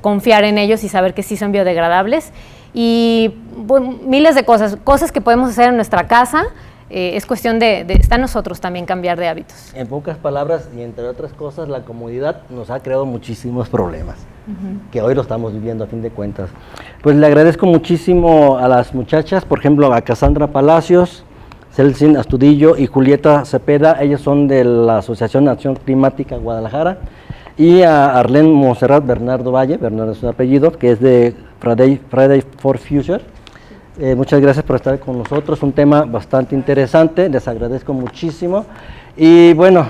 confiar en ellos y saber que sí son biodegradables. Y bueno, miles de cosas que podemos hacer en nuestra casa. Es cuestión está en nosotros también cambiar de hábitos. En pocas palabras, y entre otras cosas, la comodidad nos ha creado muchísimos problemas, que hoy lo estamos viviendo a fin de cuentas. Pues le agradezco muchísimo a las muchachas, por ejemplo, a Cassandra Palacios, Celsin Astudillo y Julieta Cepeda. Ellos son de la Asociación Acción Climática Guadalajara, y a Arlene Monserrat Bernardo Valle, Bernardo es su apellido, que es de Friday for Future. Muchas gracias por estar con nosotros, un tema bastante interesante, les agradezco muchísimo. Y bueno,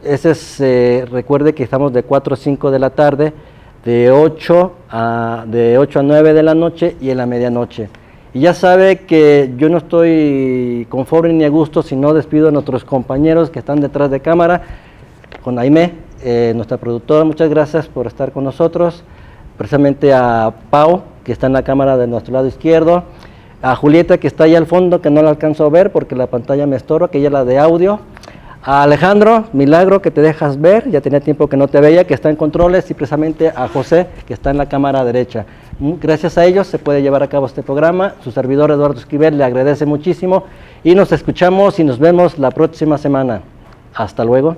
recuerde que estamos de 4 a 5 de la tarde, de 8 a 9 de la noche y en la medianoche. Y ya sabe que yo no estoy conforme ni a gusto si no despido a nuestros compañeros que están detrás de cámara, con Aimé, nuestra productora. Muchas gracias por estar con nosotros, precisamente a Pau, que está en la cámara de nuestro lado izquierdo, a Julieta, que está ahí al fondo, que no la alcanzo a ver porque la pantalla me estorba, que ella es la de audio, a Alejandro, milagro que te dejas ver, ya tenía tiempo que no te veía, que está en controles, y precisamente a José, que está en la cámara derecha. Gracias a ellos se puede llevar a cabo este programa. Su servidor Eduardo Esquivel le agradece muchísimo, y nos escuchamos y nos vemos la próxima semana. Hasta luego.